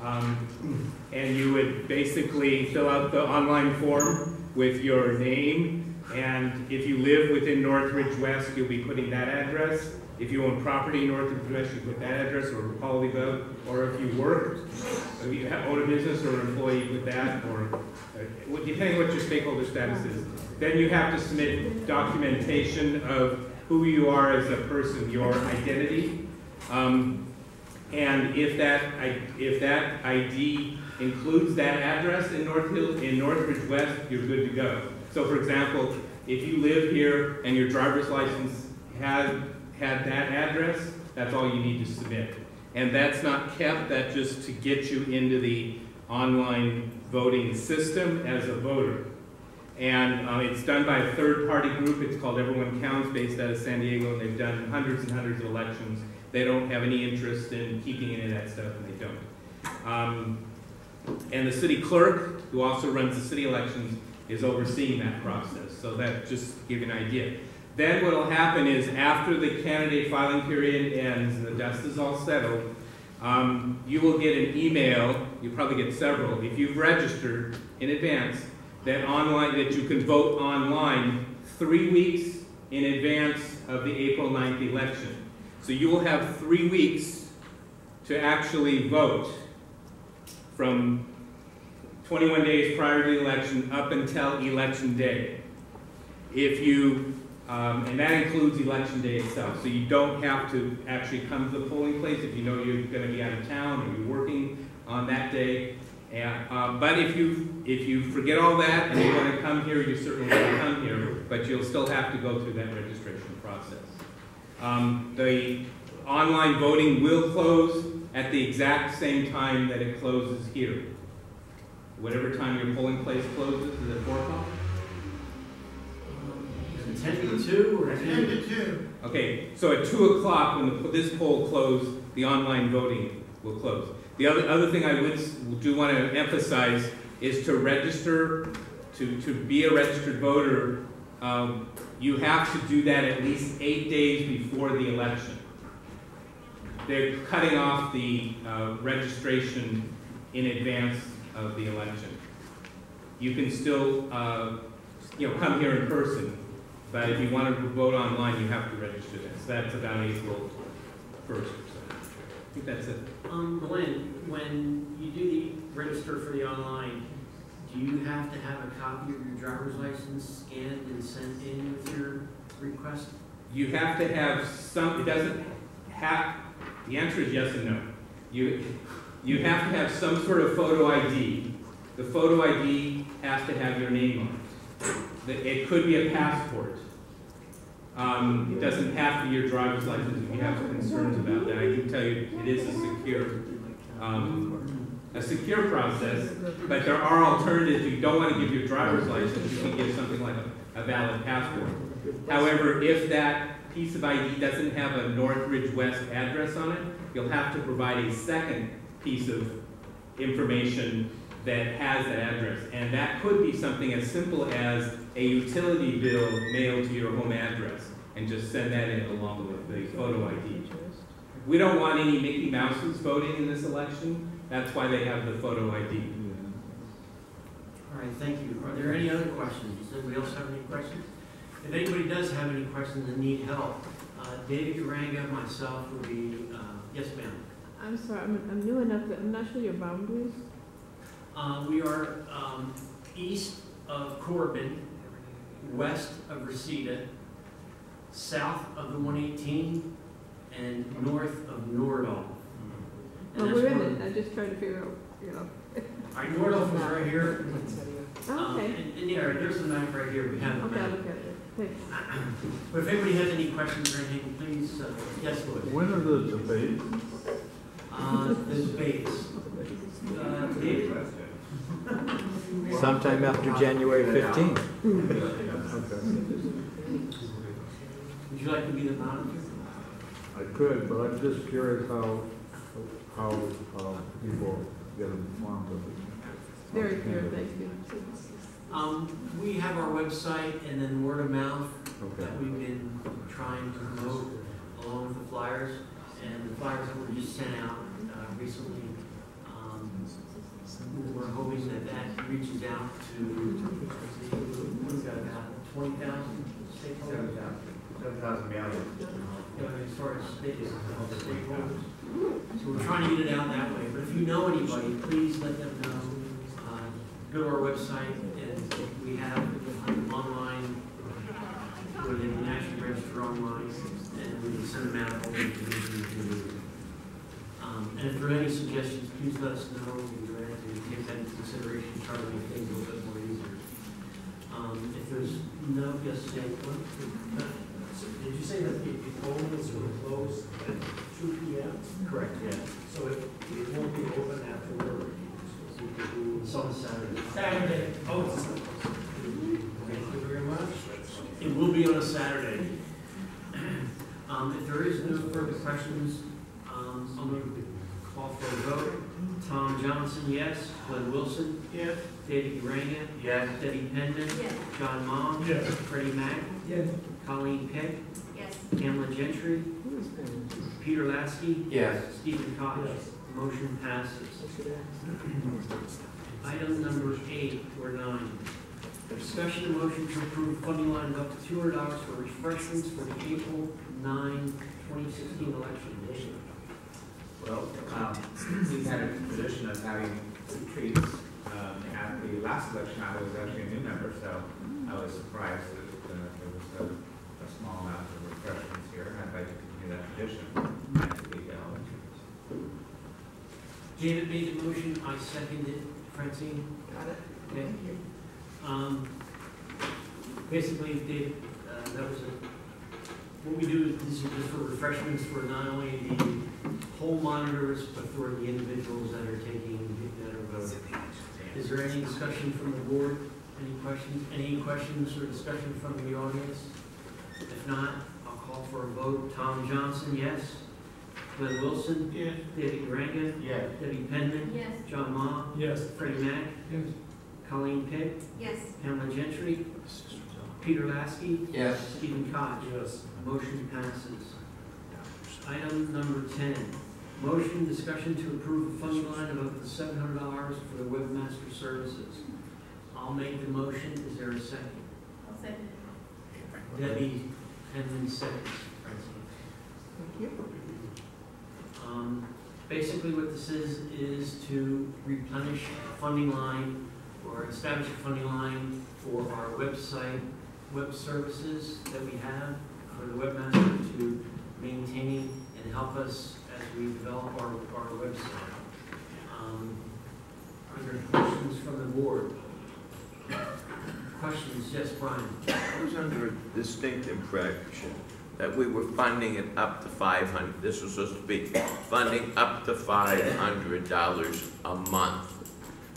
And you would basically fill out the online form with your name, and if you live within Northridge West, you'll be putting that address. If you own property in Northridge West, you put that address, or quality vote, or if you work, if you own a business or an employee, with that, or depending what your stakeholder status is. Then you have to submit documentation of who you are as a person, your identity. And if that ID includes that address in Northridge West, you're good to go. So for example, if you live here and your driver's license had that address, that's all you need to submit. And that's not kept, that's just to get you into the online voting system as a voter. And it's done by a third-party group. It's called Everyone Counts, based out of San Diego, and they've done hundreds and hundreds of elections. They don't have any interest in keeping any of that stuff, and they don't. And the city clerk, who also runs the city elections, is overseeing that process. So that just to give you an idea. Then what will happen is after the candidate filing period ends and the dust is all settled, you will get an email, you'll probably get several, if you've registered in advance, that you can vote online 3 weeks in advance of the April 9th election. So you will have 3 weeks to actually vote from 21 days prior to the election up until election day. And that includes election day itself. So you don't have to actually come to the polling place if you know you're going to be out of town or you're working on that day. But if you forget all that and you want to come here, you certainly want to come here, but you'll still have to go through that registration process. The online voting will close at the exact same time that it closes here. Whatever time your polling place closes, is it 4 o'clock? Is it 10 to 2 or 10 to 2? Okay, so at 2 o'clock when this poll closes, the online voting will close. The other thing I do want to emphasize is to register, to be a registered voter, you have to do that at least 8 days before the election. They're cutting off the registration in advance of the election. You can still come here in person, but if you want to vote online, you have to register that. So that's about April 1st or so. I think that's it. Glenn, when you do the register for the online, do you have to have a copy of your driver's license scanned and sent in with your request? You have to have some, it doesn't have, the answer is yes and no. You have to have some sort of photo ID. The photo ID has to have your name on it. It could be a passport. It doesn't have to be your driver's license if you have concerns about that. I can tell you it is a secure process, but there are alternatives. If you don't want to give your driver's license, you can give something like a valid passport. However, if that piece of ID doesn't have a Northridge West address on it, you'll have to provide a second piece of information that has that address. And that could be something as simple as a utility bill mailed to your home address, and just send that in along with the photo ID. We don't want any Mickey Mouses voting in this election. That's why they have the photo ID. All right, thank you. Are there any other questions? Does anybody else have any questions? If anybody does have any questions and need help, David Uranga, myself, will be, yes ma'am. I'm sorry, I'm new enough that I'm not sure your boundaries. We are east of Corbin, west of Reseda, south of the 118, and north of Nordal. Oh, we're in it. I just tried to figure out, All right, Nordal is right here. Oh, okay. And yeah, there's the map right here. We have the Okay, map. look at it. Thanks. But if anybody has any questions or anything, please, yes, Lloyd. When are the debates? The debates. David? Sometime after January 15th. Would you like to be the monitor? I could, but I'm just curious how people get informed of it. Very clear, thank you. We have our website and then word of mouth Okay. that we've been trying to promote along with the flyers. And the flyers that were just sent out recently we're hoping that that reaches out to, we've got about 20,000 stakeholders. 7,000 mailers. As far as stakeholders. So we're trying to get it out that way, but if you know anybody, please let them know. Go to our website, and we have online, go to the National Register online, and we can send them out all the information you can do. And if there are any suggestions, please let us know. We'd be glad to take that into consideration, try to make things a little bit more easier. If there's no, yes, Dave, what? Did you say that the polls were closed at 2 p.m.? Correct, yeah. So it won't be open after work? It's on Saturday. Saturday. Oh, it's Saturday. Thank you very much. It will be on a Saturday. If there is no further questions, I'm going to call for a vote. Tom Johnson, yes. Glenn Wilson? Yes. David Uranga? Yes. Debbie Penman? Yes. John Mom? Yes. Freddie Mac? Yes. Colleen Peck? Yes. Pamela Gentry? Peter Lasky? Yes. Stephen Koch? Yes. Motion passes. Item number 8 or 9. Discussion and motion to approve funding line of up to $200 for refreshments for the April 9, 2016 election. Well, we had a tradition of having treats. At the last election, I was actually a new member, so I was surprised that there was a small amount of refreshments here. I'd like to continue that tradition. David made the motion, I seconded. Francine? Got it? Okay. Thank you. Basically, Dave, that was what we do is these are just for refreshments for not only the poll monitors, but for the individuals that are that are voting. Is there any discussion from the board? Any questions? Any questions or discussion from the audience? If not, I'll call for a vote. Tom Johnson, yes. Glenn Wilson? Yes. David Uranga? Yes. Debbie Penman? Yes. John Ma? Yes. Freddie Mac? Yes. Colleen Pitt? Yes. Pamela Gentry? Peter Lasky? Yes. Stephen Koch? Yes. Motion passes. Item number 10, motion discussion to approve a funding line of up to $700 for the webmaster services. I'll make the motion. Is there a second? I'll second. Debbie Henley seconds. Thank you. Basically what this is to replenish a funding line or establish a funding line for our website, web services that we have for the webmaster to maintain and help us as we develop our website. Are there questions from the board? Questions? Yes, Brian. I was under a distinct impression that we were funding it up to $500. This was supposed to be funding up to $500 a month.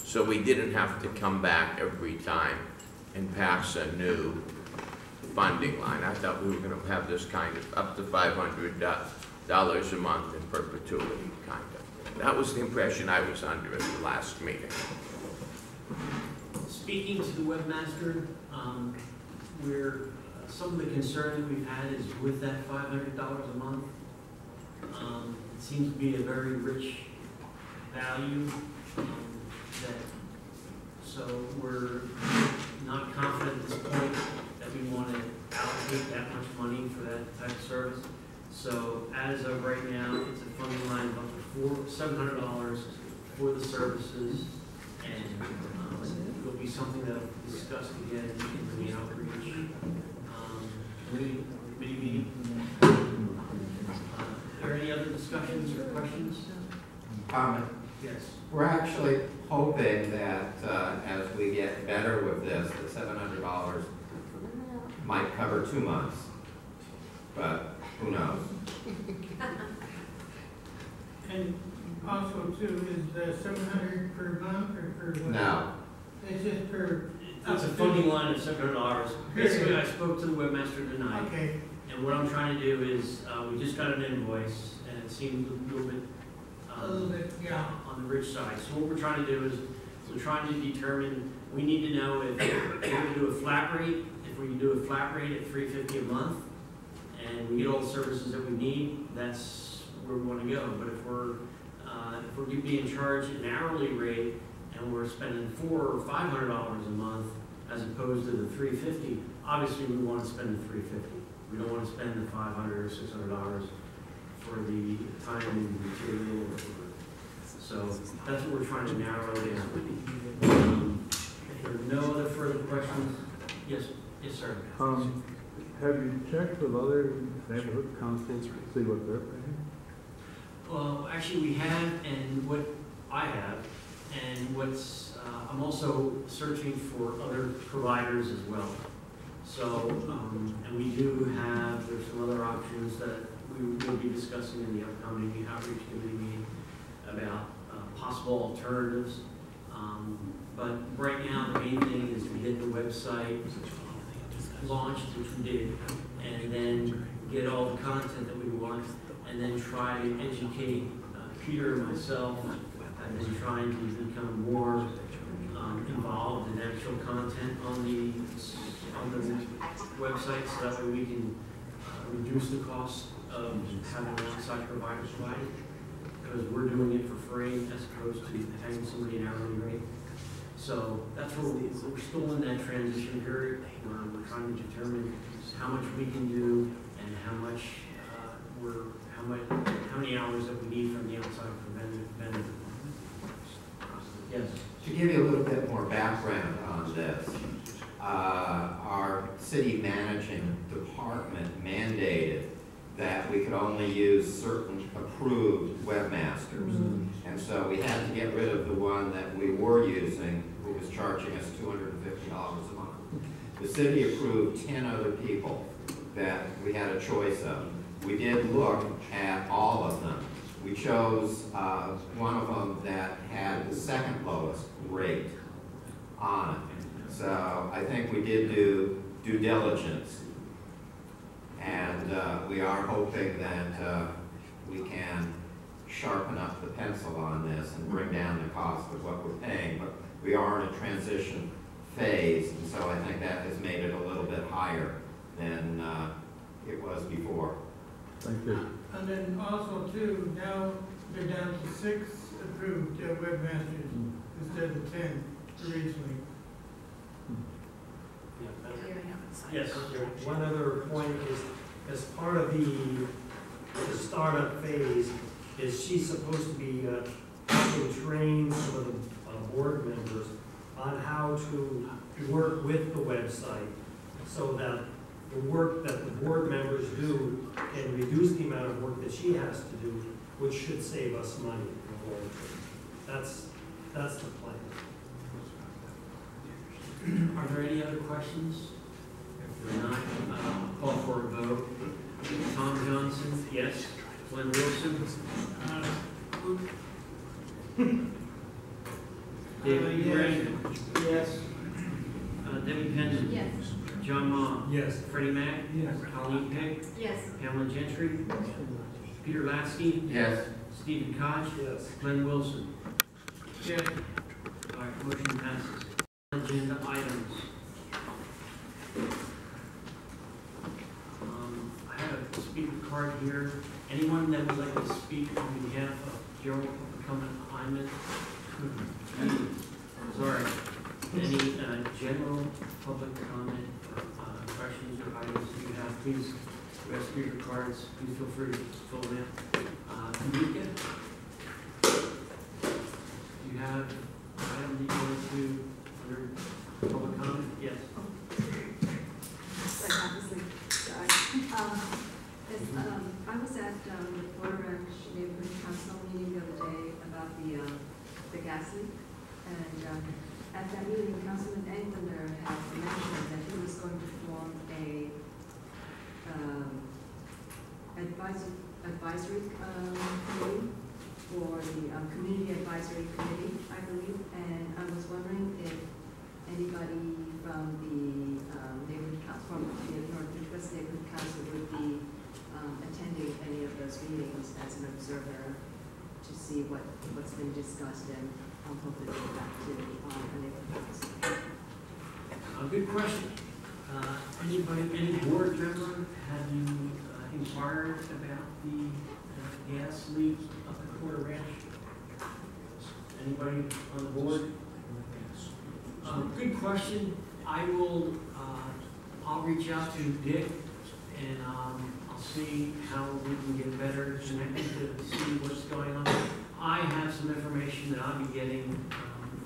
So we didn't have to come back every time and pass a new funding line. I thought we were going to have this kind of up to $500 a month in perpetuity, kind of. That was the impression I was under at the last meeting. Speaking to the webmaster, some of the concern that we've had is with that $500 a month. It seems to be a very rich value. So we're not confident at this point that we want to allocate that much money for that type of service. So as of right now, it's a funding line of up to $700 for the services, and it'll be something that will be discussed again in the outreach committee meeting. Are there any other discussions or questions? Comment. Yes. We're actually hoping that as we get better with this, the $700 might cover 2 months, but who knows? And also too, is the 700 per month or per what? No. It's just per. It's a funding line of $700. Basically, I spoke to the webmaster tonight. Okay. And what I'm trying to do is, we just got an invoice, and it seemed a little bit, yeah, on the rich side. So what we're trying to do is, we're trying to determine, we need to know if we're going to do a flat rate, if we can do a flat rate at $350 a month, and we get all the services that we need, that's where we want to go. But if we're being charged an hourly rate, and we're spending $400 or $500 a month as opposed to the $350, obviously we want to spend the $350. We don't want to spend the $500 or $600 for the time and material. So that's what we're trying to narrow down. If there are no other further questions, yes, sir. Have you checked with other neighborhood councils to see what they're paying? Well, actually, we have, and what I have, and what's, I'm also searching for other providers as well. So, and we do have, there's some other options that we will be discussing in the upcoming outreach committee meeting about possible alternatives. But right now, the main thing is to get the website launched, which we did, and then get all the content that we want, and then try to educate Peter and myself, and then trying to become more involved in actual content on the website, so that way we can reduce the cost of having an outside provider provide it, because we're doing it for free as opposed to paying somebody an hourly rate. So that's where we're still in that transition period. We're trying to determine how much we can do and how many hours that we need from the outside vendor. Yes. To give you a little bit more background on this, our city managing department mandated that we could only use certain approved webmasters. And so we had to get rid of the one that we were using, who was charging us $250 a month. The city approved 10 other people that we had a choice of. We did look at all of them. We chose one of them that had the second lowest rate on it. So I think we did do due diligence. And we are hoping that we can sharpen up the pencil on this and bring down the cost of what we're paying. But we are in a transition phase, and so I think that has made it a little bit higher than it was before. Thank you. And then also too, now they're down to 6 approved webmasters instead of 10 originally. Yes, one other point is, as part of the startup phase, is she's supposed to be helping train some of the board members on how to work with the website, so that the work that the board members do can reduce the amount of work that she has to do, which should save us money in the long term. That's the plan. Are there any other questions? If not, call for a vote. Tom Johnson, yes. Glenn Wilson? David Green? Yes. Debbie Pendon? Yes. John Ma? Yes. Freddie Mac? Yes. Colleen Peck? Yes. Pamela Gentry? Peter Lasky? Yes. Stephen Koch? Yes. Glenn Wilson? Yes. All right, motion passes. Agenda items. I have a speaker card here. Anyone that would like to speak on behalf of Gerald Public Hyman? Sorry. Any general public comment or questions or items that you have, please, we have speaker cards. Please feel free to fill them in. Tamika, do you have an item that you want to under public comment? Yes. I was at the Northridge neighborhood council meeting the other day about the gas leak, and at that meeting, Councilman Englander had mentioned that he was going to form a advisory committee for the community advisory committee, I believe, and I was wondering if anybody from the neighborhood council, from the Northridge neighborhood council would be attending any of those meetings as an observer to see what's been discussed, and hopefully get back to the neighborhood council. Good question. Any board member, have you inquired about the gas leak up at Porter Ranch? Anybody on the board? Good question. I will, I'll reach out to Dick and I'll see how we can get better connected to see what's going on. I have some information that I'll be getting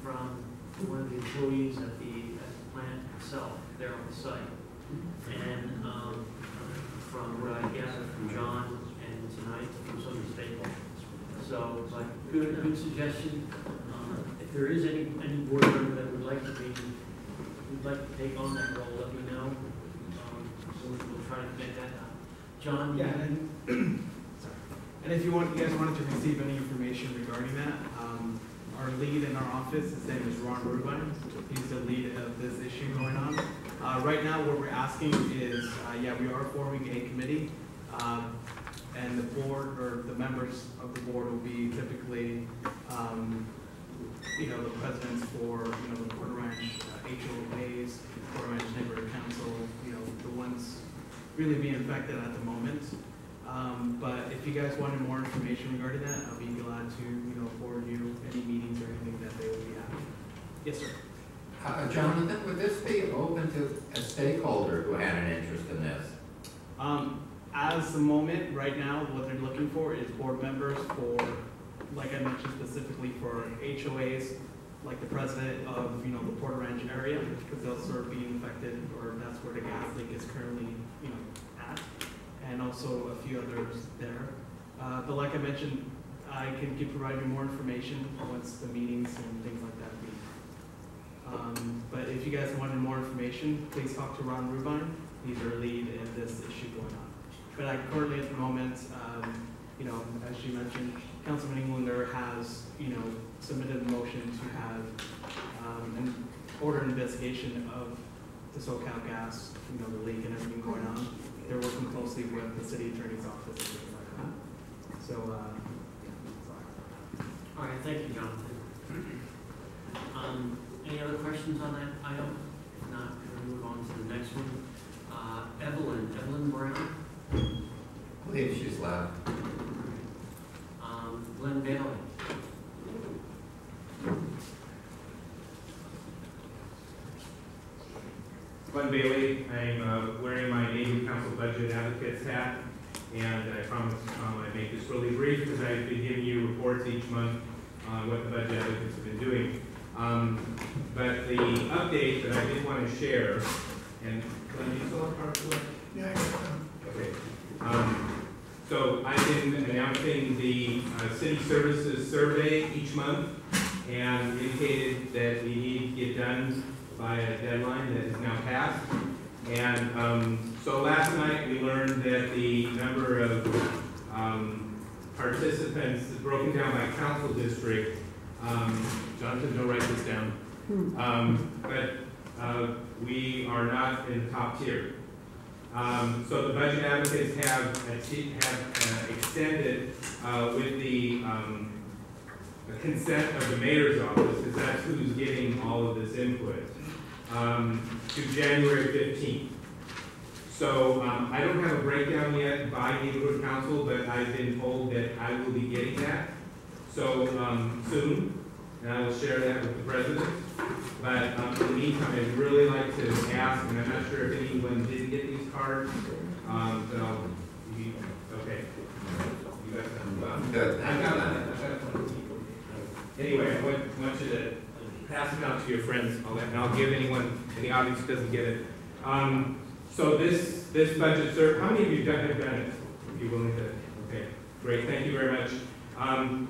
from one of the employees at the plant itself, there on the site. And from what I gathered from John and tonight from some of the stakeholders. So, but good suggestion. If there is any board member that would like to take on that role, let me know. We'll try to make that happen. John? Yeah, and if you guys wanted to receive any information regarding that, our lead in our office, his name is Ron Rubin. He's the lead of this issue going on. Right now, what we're asking is, we are forming a committee, and the board or the members of the board will be typically, the presidents for, the Port Ranch HOAs, Port Ranch Neighborhood Council, the ones really being affected at the moment. But if you guys wanted more information regarding that, I'll be glad to, forward you any meetings or anything that they will be having. Yes, sir. Jonathan, would this be open to a stakeholder who had an interest in this? As the moment, right now, what they're looking for is board members for, like I mentioned specifically for HOAs, like the president of, the Port Ranch area, because they'll sort of be infected, or that's where the gas leak is currently, at, and also a few others there. But like I mentioned, I can provide you more information once the meetings and things like that meet. But if you guys wanted more information, please talk to Ron Rubin. He's our lead in this issue going on. But currently at the moment, as you mentioned, Councilman Englander has, submitted a motion to have an order investigation of the SoCal gas, the leak and everything going on. They're working closely with the city attorney's office and things like that. So, all right, thank you, Jonathan. Any other questions on that item? If not, we'll move on to the next one. Evelyn Brown. I believe she's left. Glenn Bailey. Glenn Bailey. I'm wearing my Navy Council Budget Advocates hat, and I promise I make this really brief because I've been giving you reports each month on what the Budget Advocates have been doing. But the update that I did want to share, and Glenn, do you still have part of it? Yeah, Okay. So I've been announcing the city services survey each month and indicated that we need to get done by a deadline that is now passed. And so last night we learned that the number of participants broken down by council district, Jonathan, don't write this down, but we are not in the top tier. So the budget advocates have extended with the consent of the mayor's office, because that's who's getting all of this input, to January 15th. So I don't have a breakdown yet by neighborhood council, but I've been told that I will be getting that so soon, and I will share that with the president. But in the meantime, I'd really like to ask, and I'm not sure if anyone didn't get these cards, but okay. You guys have Good. I've got that. Anyway, I want you to pass them out to your friends, and I'll give anyone in the audience who doesn't get it. So this budget, sir, how many of you have done it? If you're willing to, okay, great, thank you very much.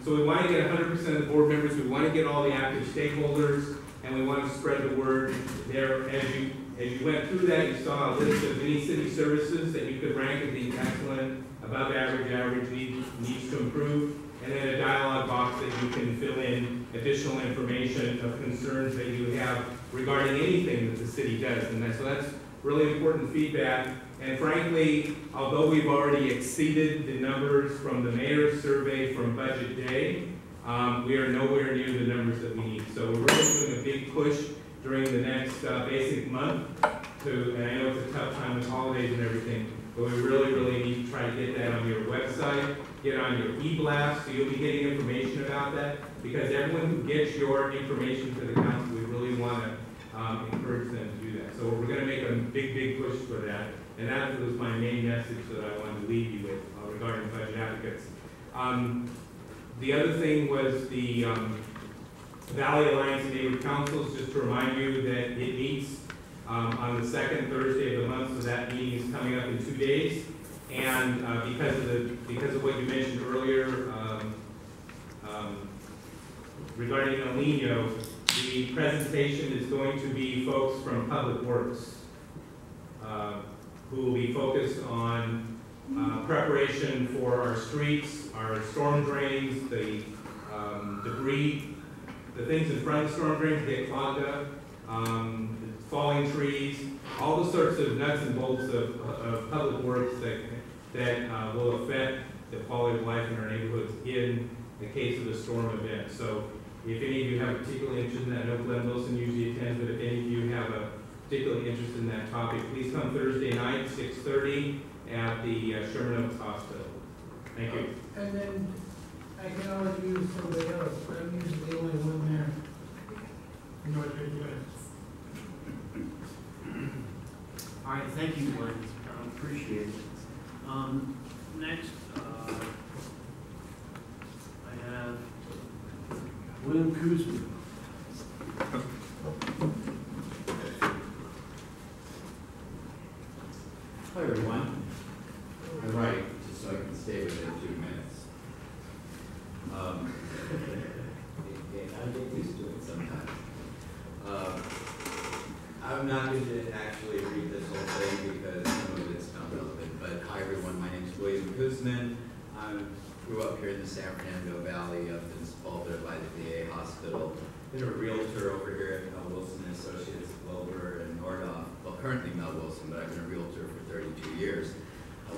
So we want to get 100% of the board members, we want to get all the active stakeholders, and we want to spread the word there. As you went through that, you saw a list of any city services that you could rank as being excellent, above average, needs to improve, and then a dialogue box that you can fill in additional information of concerns that you have regarding anything that the city does. And so that's really important feedback. And frankly, although we've already exceeded the numbers from the mayor's survey from budget day, we are nowhere near the numbers that we need. So we're really doing a big push during the next basic month and I know it's a tough time with holidays and everything, but we really need to try to get that on your website, get it on your e-blast, so you'll be getting information about that, because everyone who gets your information to the council, we really want to encourage them to do that. So we're going to make a big push for that, and that was my main message that I wanted to leave you with regarding budget advocates. The other thing was the Valley Alliance and Neighborhood Councils. Just to remind you that it meets on the second Thursday of the month, so that meeting is coming up in 2 days. And because of what you mentioned earlier regarding El Nino, the presentation is going to be folks from Public Works who will be focused on preparation for our streets, our storm drains, the debris, the things in front of the storm drains get clogged up, falling trees, all the sorts of nuts and bolts of public works that will affect the quality of life in our neighborhoods in the case of a storm event. So if any of you have particular interest in that, I know Glenn Wilson usually attends, but if any of you have a particular interest in that topic, please come Thursday night, 6:30 at the Sherman Oaks Hospital. Thank you. And then I can always use somebody else, but I'm usually the only one there. In Northridge, All right, thank you, Glenn. Appreciate it. Next, I have William Kuzma. Hi, everyone. I'm right, just so I can stay within 2 minutes. I get used to it sometimes. I'm not going to actually read this whole thing because some of it's not relevant, but hi, everyone. My name is William Kuzman. I grew up here in the San Fernando Valley, up in Spalding by the VA hospital. Been a realtor over here at Mel Wilson Associates, Wilbur and Nordhoff. Well, currently Mel Wilson, but I've been a realtor for 32 years.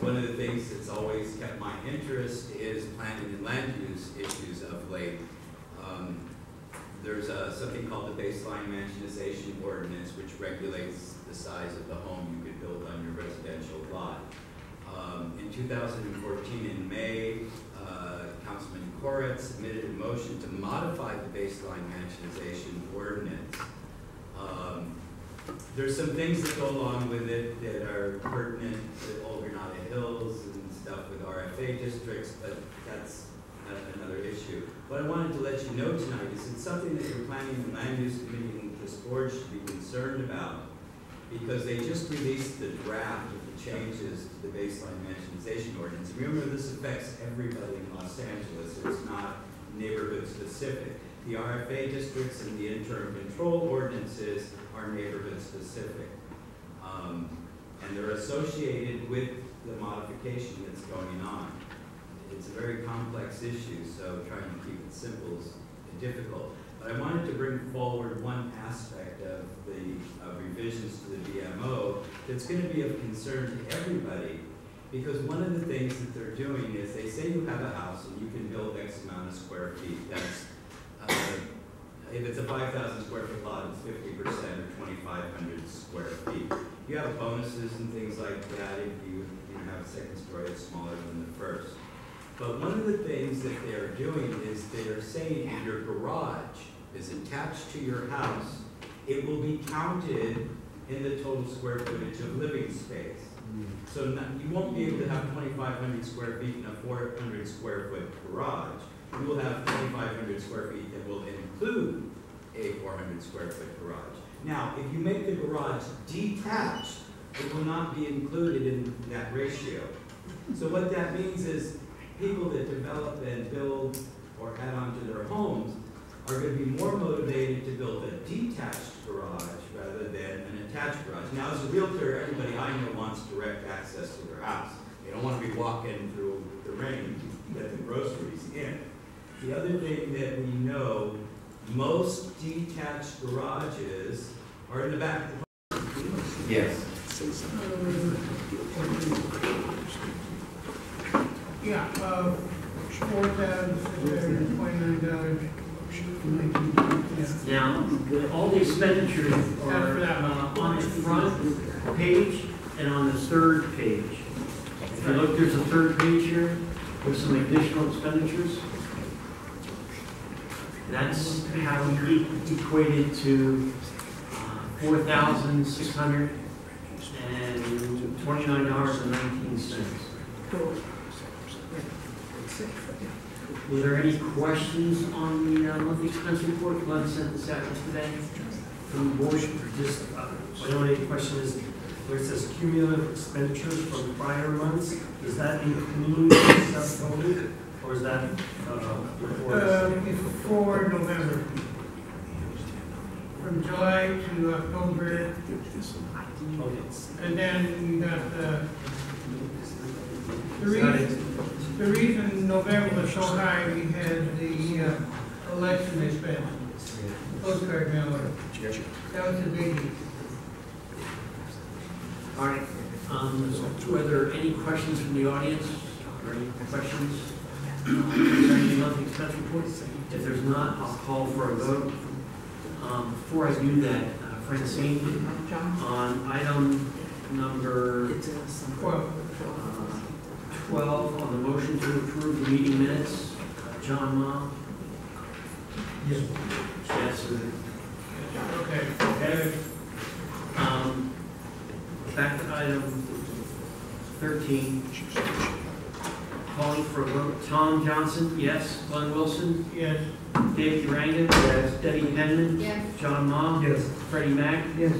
One of the things that's always kept my interest is planning and land use issues of late. There's something called the Baseline Mansionization Ordinance, which regulates the size of the home you could build on your residential lot. In 2014, in May, Councilman Koretz submitted a motion to modify the Baseline Mansionization Ordinance. There's some things that go along with it that are pertinent to Old Granada Hills and stuff with RFA districts, but that's another issue. What I wanted to let you know tonight is it's something that your Planning and Land Use Committee and this board should be concerned about, because they just released the draft of the changes to the Baseline Mansionization Ordinance. Remember, this affects everybody in Los Angeles. It's not neighborhood specific. The RFA districts and the interim control ordinances are neighborhood specific. And they're associated with the modification that's going on. It's a very complex issue, so trying to keep it simple is difficult. But I wanted to bring forward one aspect of the revisions to the BMO that's going to be of concern to everybody, because one of the things that they're doing is they say you have a house and you can build X amount of square feet. That's if it's a 5,000 square foot lot, it's 50% or 2,500 square feet. You have bonuses and things like that if you have a second story that's smaller than the first. But one of the things that they're doing is they're saying if your garage is attached to your house, it will be counted in the total square footage of living space. So you won't be able to have 2,500 square feet in a 400 square foot garage. You will have 2,500 square feet that will include a 400 square foot garage. Now, if you make the garage detached, it will not be included in that ratio. So what that means is people that develop and build or add on to their homes are going to be more motivated to build a detached garage rather than an attached garage. Now, as a realtor, everybody I know wants direct access to their house. They don't want to be walking through the rain to get the groceries in. The other thing that we know, most detached garages are in the back of the home. Yes. Yeah, $4,629. Now, all the expenditures are on the front page and on the third page. If you look, there's a third page here with some additional expenditures. That's how we equated to $4,629.19. Were there any questions on the monthly expense report? Glenn sent this out yesterday from the board. Just, my only question is, where it says cumulative expenditures from prior months, does that include stuff voted, or is that Before November. From July to October, Okay. and then you got, the reason November was so high, we had the election expense, postcard mailer. That was the biggie. All right. Were there any questions from the audience, or any questions concerning the monthly expense report? If there's not, I'll call for a vote. Before I do that, Francine, on item number 12, on the motion to approve the meeting minutes, John Ma? Yes. Yes. Okay. Okay. Back to item 13. Calling for a vote. Tom Johnson, yes. Glenn Wilson? Yes. David Uranga? Yes. Debbie Penman? Yes. John Ma? Yes. Freddie Mac? Yes.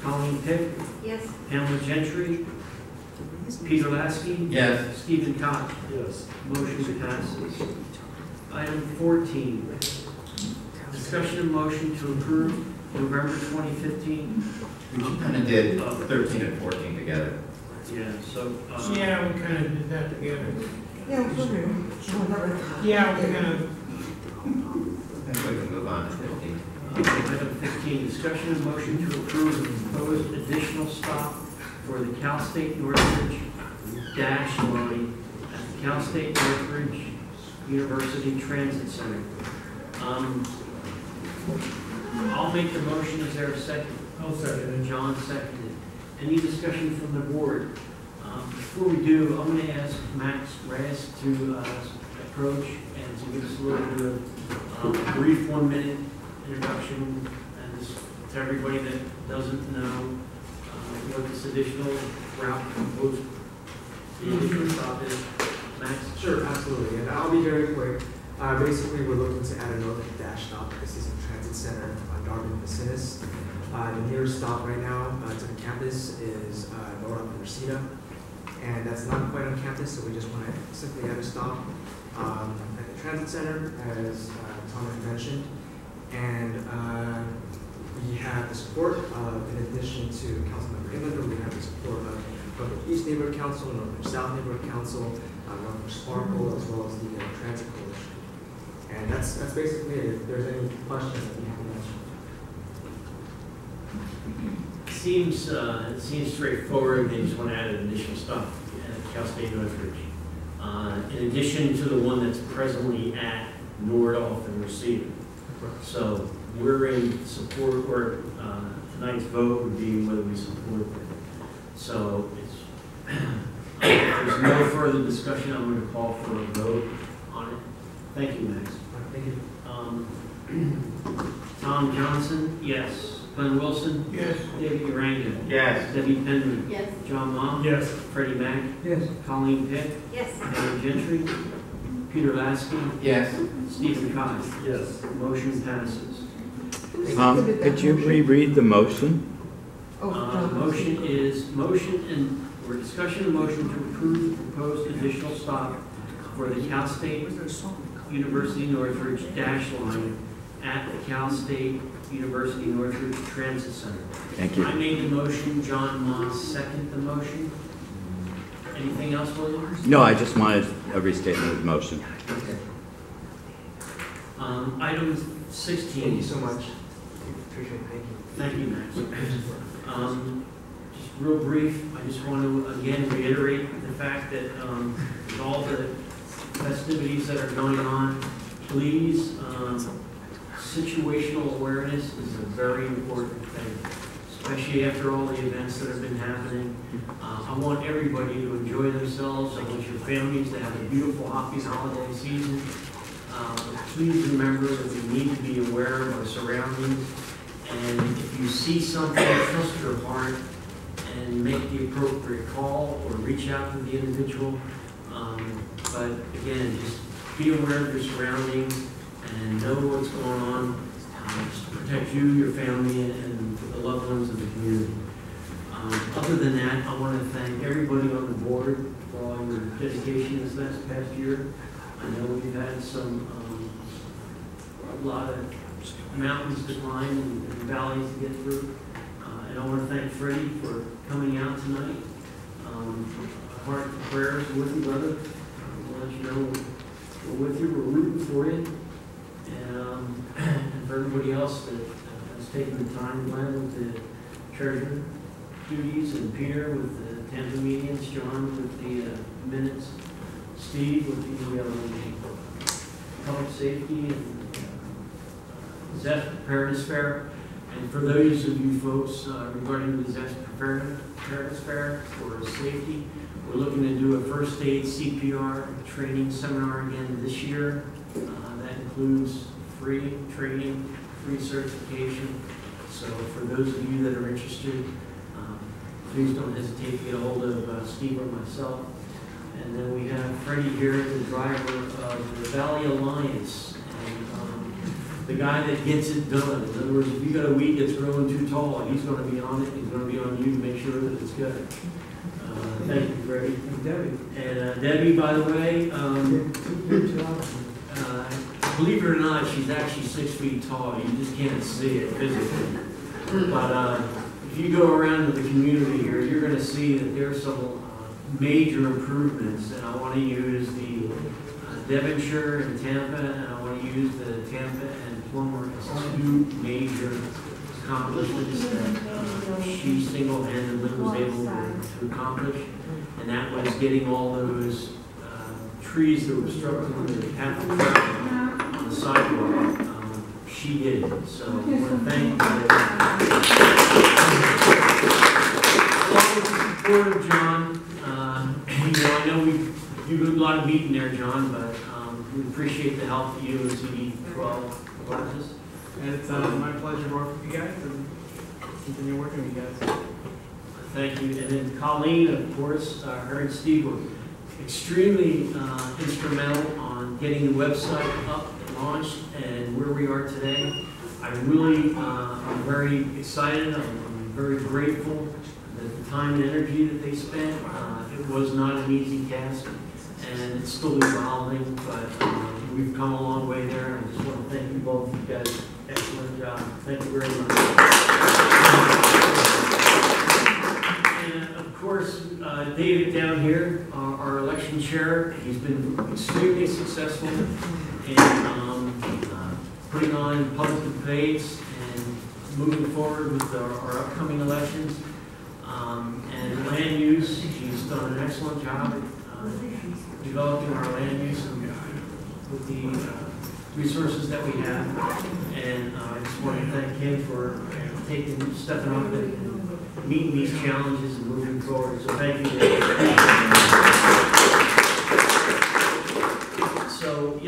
Colleen Pick? Yes. Pamela Gentry? Peter Lasky? Yes. Stephen Koch? Yes. Motion passes. Item 14. Discussion of motion to approve November 2015. We kind of did 13 and 14 together. Yeah, so. Yeah, we kind of did that together. Yeah, we're Yeah, we kind of, And we can move on to 15. Item 15, discussion of motion to approve the proposed additional stop for the Cal State Northridge dash line at the Cal State Northridge University Transit Center. I'll make the motion. Is there a second? I'll second it. John seconded. Any discussion from the board? Before we do, I'm going to ask Max Reyes to approach and to give us a little bit of a brief 1-minute introduction, and just to everybody that doesn't know what this additional route proposed, the additional stop is. Max? Sure, absolutely, and I'll be very quick. Basically, we're looking to add another dash stop. This is a transit center on Darby Macinnis. The nearest stop right now to the campus is Nora and Reseda, and that's not quite on campus, so we just want to simply add a stop at the transit center, as Tom had mentioned. And we have the support in addition to Councilmember Englander, we have the support of Northridge East Neighborhood Council, Northridge South Neighborhood Council, Northridge Sparkle, as well as the Transit Coalition. And that's basically it. If there's any questions, I'd be happy to answer. It seems straightforward. They just want to add an additional stop at Cal State Northridge. In addition to the one that's presently at Nordhoff and Reseda. So we're in support, or tonight's vote would be whether we support it. So it's, if there's no further discussion, I'm going to call for a vote on it. Thank you, Max. Thank you. Tom Johnson, yes. Glenn Wilson? yes. David Uranga? Yes. Debbie Penman? Yes. John Ma? Yes. Freddie Mac? Yes. Colleen Pick? Yes. Pamela Gentry? Peter Lasky? Yes. Stephen Koch? Yes. Motion passes. Could you reread the motion? Motion or discussion of motion to approve the proposed additional stop for the Cal State University Northridge dash line at the Cal State University Northridge Transit Center. Thank you. I made the motion, John Ma seconded the motion. Anything else, William? No, I just wanted a restatement of the motion. Item 16. Thank you so much. Appreciate it. Thank you. Thank you, Max. Just real brief, I just want to again reiterate the fact that with all the festivities that are going on, please, situational awareness is a very important thing, especially after all the events that have been happening. I want everybody to enjoy themselves. I want your families to have a beautiful, happy holiday season. Please remember that we need to be aware of our surroundings. And if you see something, trust your heart and make the appropriate call or reach out to the individual. But again, just be aware of your surroundings and know what's going on, just to protect you, your family, and the loved ones of the community. Other than that, I want to thank everybody on the board for all your dedication this past year. I know we've had a lot of mountains to climb and valleys to get through. And I want to thank Freddie for coming out tonight. Heart and prayers are with you, brother. We'll let you know we're with you, we're rooting for you. And for everybody else that has taken the time, Glenn with the treasurer duties, and Peter with the Tampa meetings, John with the minutes, Steve with the public safety, and Zest Preparedness Fair. And for those of you folks regarding the Zest Preparedness Fair for safety, we're looking to do a first aid CPR training seminar again this year. That includes free training, free certification. So for those of you that are interested, please don't hesitate to get a hold of Steve or myself. And then we have Freddie here, the driver of the Valley Alliance, and the guy that gets it done. In other words, if you got a weed that's growing too tall, he's going to be on it. He's going to be on you to make sure that it's good. Thank you, Freddie. Debbie. And Debbie, by the way, believe it or not, she's actually 6 feet tall. You just can't see it physically. But if you go around to the community here, you're going to see that there's some major improvements. And I want to use the Devonshire and Tampa, and I want to use the Tampa and Plummer as two major accomplishments that she single-handedly was able to accomplish. And that was getting all those trees that were obstructing the path of traffic on the sidewalk. She did it. So I want to thank you. Along with the support of John, I know you do a lot of meeting there, John, but we appreciate the help that you and CD12 provides us. And it's my pleasure to work with you guys and continue working with you guys. Thank you. And then Colleen, of course, her and Steve were extremely instrumental on getting the website up and launched and where we are today. I really am very excited. I'm very grateful that the time and energy that they spent. It was not an easy task, and it's still evolving, but we've come a long way there. I just want to thank you both. You guys, excellent job. Thank you very much. And of course, David down here, our election chair, he's been extremely successful in putting on public debates and moving forward with our upcoming elections. And land use, he's done an excellent job at developing our land use and with the resources that we have. And I just want to thank him for stepping up and meeting these challenges and moving forward. So thank you, David. So,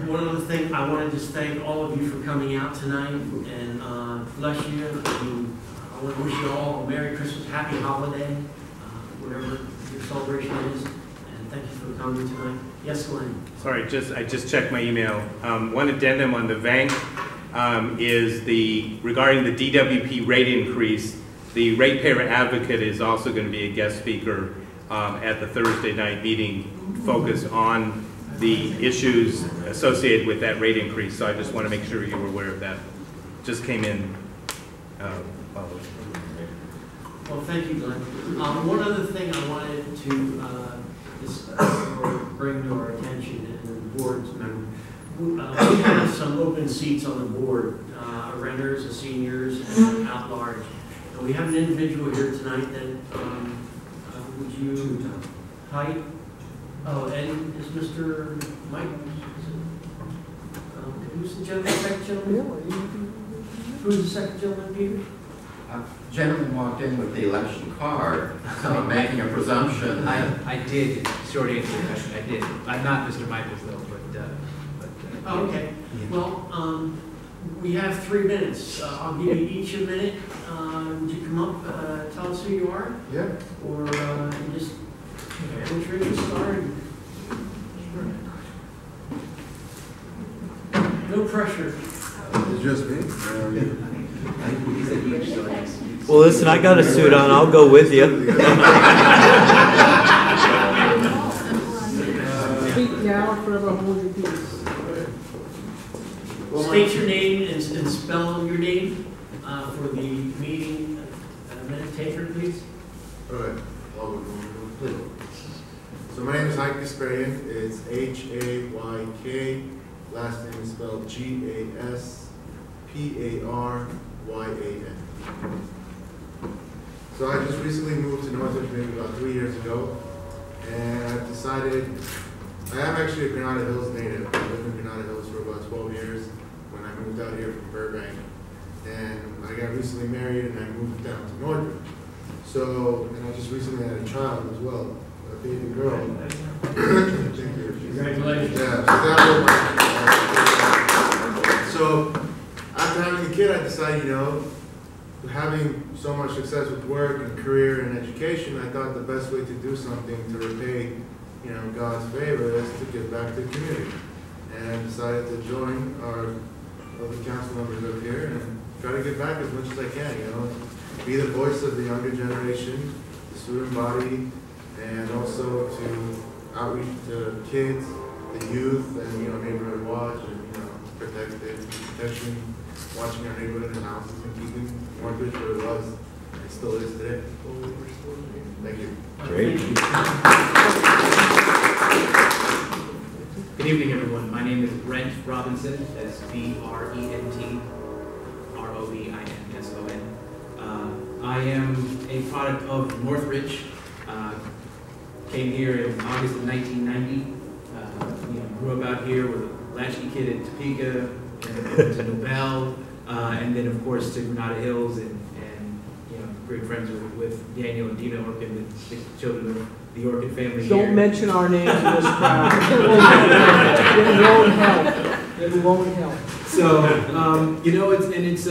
one other thing, I want to just thank all of you for coming out tonight and bless you. I want to wish you all a Merry Christmas, Happy Holiday, whatever your celebration is, and thank you for coming tonight. Yes, Glenn. Sorry, I just checked my email. One addendum on the bank is regarding the DWP rate increase. The ratepayer advocate is also going to be a guest speaker at the Thursday night meeting focused on the issues associated with that rate increase. So I just want to make sure you were aware of that. Just came in. Well, thank you, Glenn. One other thing I wanted to bring to our attention and the board's member. We have some open seats on the board, renters, seniors, and at large. And we have an individual here tonight that, would you type? Oh, and is Mr. Mike? Who's the second gentleman? Who's the second gentleman, Peter? Gentleman walked in with the election card, so I'm making a presumption. I did. Short answer to the question, I did. I'm not Mr. Michaels though, but oh, okay. Yeah. Well, We have 3 minutes. I'll give you each a minute. Would you come up, tell us who you are? Yeah. Or just introduce us are. No pressure. It's just me. Well, listen, I got a suit on. I'll go with you. Speak now, forever hold your peace. State your name and spell your name for the meeting minute taker, please. All right. So my name is Hayk Gasparian. It's Hayk. Last name is spelled Gasparyan. So I just recently moved to Northridge maybe about 3 years ago, and I've decided, I am actually a Granada Hills native. I lived in Granada Hills for about 12 years when I moved out here from Burbank. And I got recently married and I moved down to Northridge. So, and I just recently had a child as well, a baby girl. Thank you. Congratulations. Yeah, so after having a kid, I decided, having so much success with work and career and education, I thought the best way to do something to repay, God's favor is to give back to the community. And I decided to join our other council members up here and try to give back as much as I can, be the voice of the younger generation, the student body, and also to outreach to kids, the youth, and neighborhood watch, and protection, watching our neighborhood and houses, and keeping Northridge where it was and still is today. Thank you. Great. Good evening, everyone. My name is Brent Robinson. That's BRENT ROBINSON. I am a product of Northridge. Came here in August of 1990. Grew up out here with a latchkey kid in Topeka, and then to Nobel, and then of course to Granada Hills, and great friends with Daniel and Dina Orkin, the children of the Orkin family. Don't mention our names in this crowd. Get alone help. Get alone help. So, it's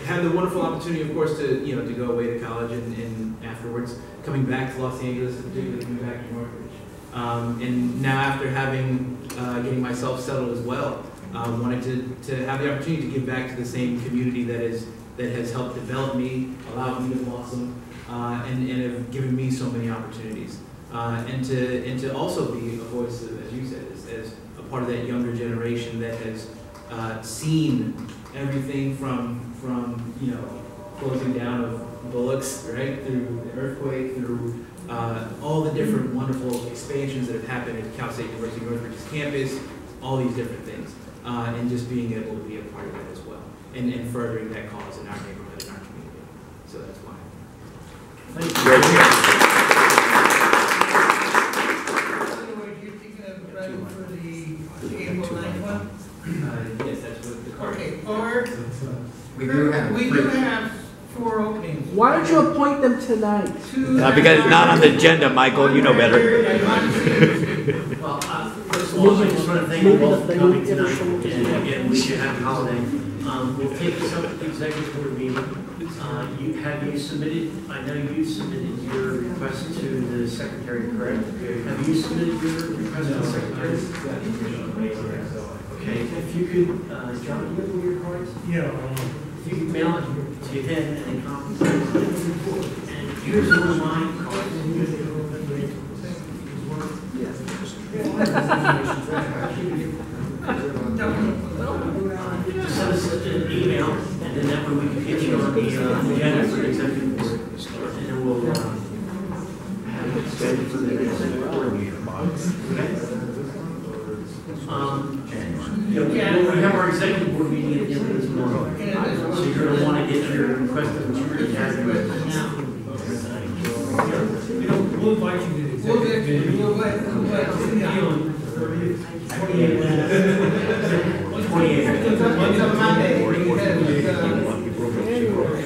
had the wonderful opportunity, of course, to go away to college and afterwards coming back to Los Angeles, and particularly coming back to Northridge. And now after getting myself settled as well, wanted to have the opportunity to give back to the same community that has helped develop me, allowed me to blossom, and have given me so many opportunities. And to also be a voice, as you said, as a part of that younger generation that has seen everything from closing down of bullocks, right, through the earthquake, through all the different wonderful expansions that have happened at Cal State University Northridge's campus, all these different things, and just being able to be a part of that as well, and furthering that cause in our neighborhood and our community. So that's why. Thank you. You're thinking of running for the April 9th one? Yes, that's what the card. Okay, or We do have 4 openings. Why don't you appoint them tonight? Because it's not on the agenda, Michael. You know better. Well, first of all, I just want to thank you all for coming tonight, and again, we should have a holiday. We'll take this up at the executive board meeting. Have you submitted, I know you submitted your request to the secretary, correct? Have you submitted your request to the secretary? Okay, if you could, John, do you have your cards? Yeah. If you could mail it to him and copies. And here's one of mine. Just send us an email, and then that way we can get you on the agenda for the executive board. And then we'll have it scheduled for the executive board meeting. We have our executive board meeting at the end of this morning. So you're going to want to get your request to the jury now. We'll invite you to the executive meeting. We'll let It's a Monday, because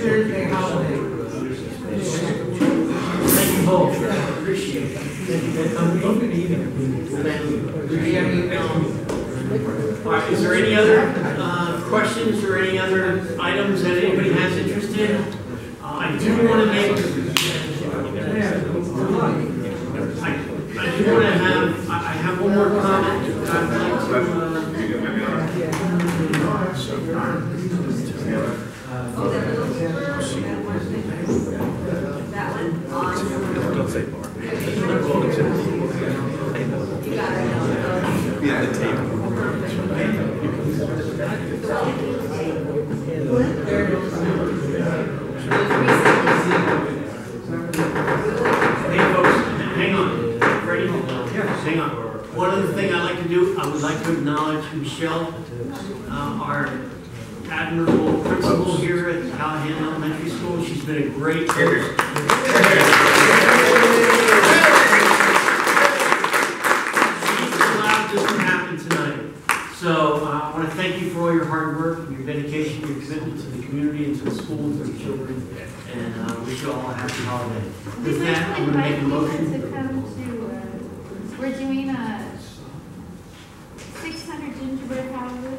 Thursday holiday. Thank you both. Appreciate it. All right, is there any other questions or any other items that anybody has interest in? I do want to make, I do want to have, I have one more comment that I'd like to, hang on. One other thing I'd like to do, I would like to acknowledge Michelle, our admirable principal here at Callahan Elementary School. She's been a great coach. She's allowed this to happen tonight. So I want to thank you for all your hard work, your dedication, your commitment to the community and to the school and to the children. And wish you all a happy holiday. With that, I'm going to make a motion. We're doing a 600 gingerbread houses.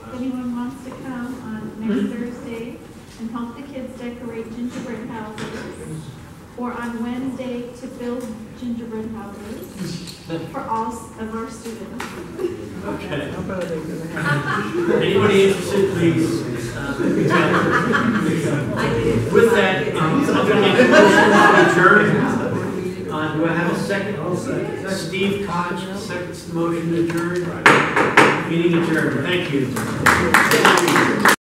If anyone wants to come on next Thursday and help the kids decorate gingerbread houses, or on Wednesday to build gingerbread houses for all of our students. Okay. Anybody interested, please? With that, I'm going to make a motion to adjourn. Do I have a second? Steve Koch seconds the motion to adjourn. Meeting adjourned. Thank you.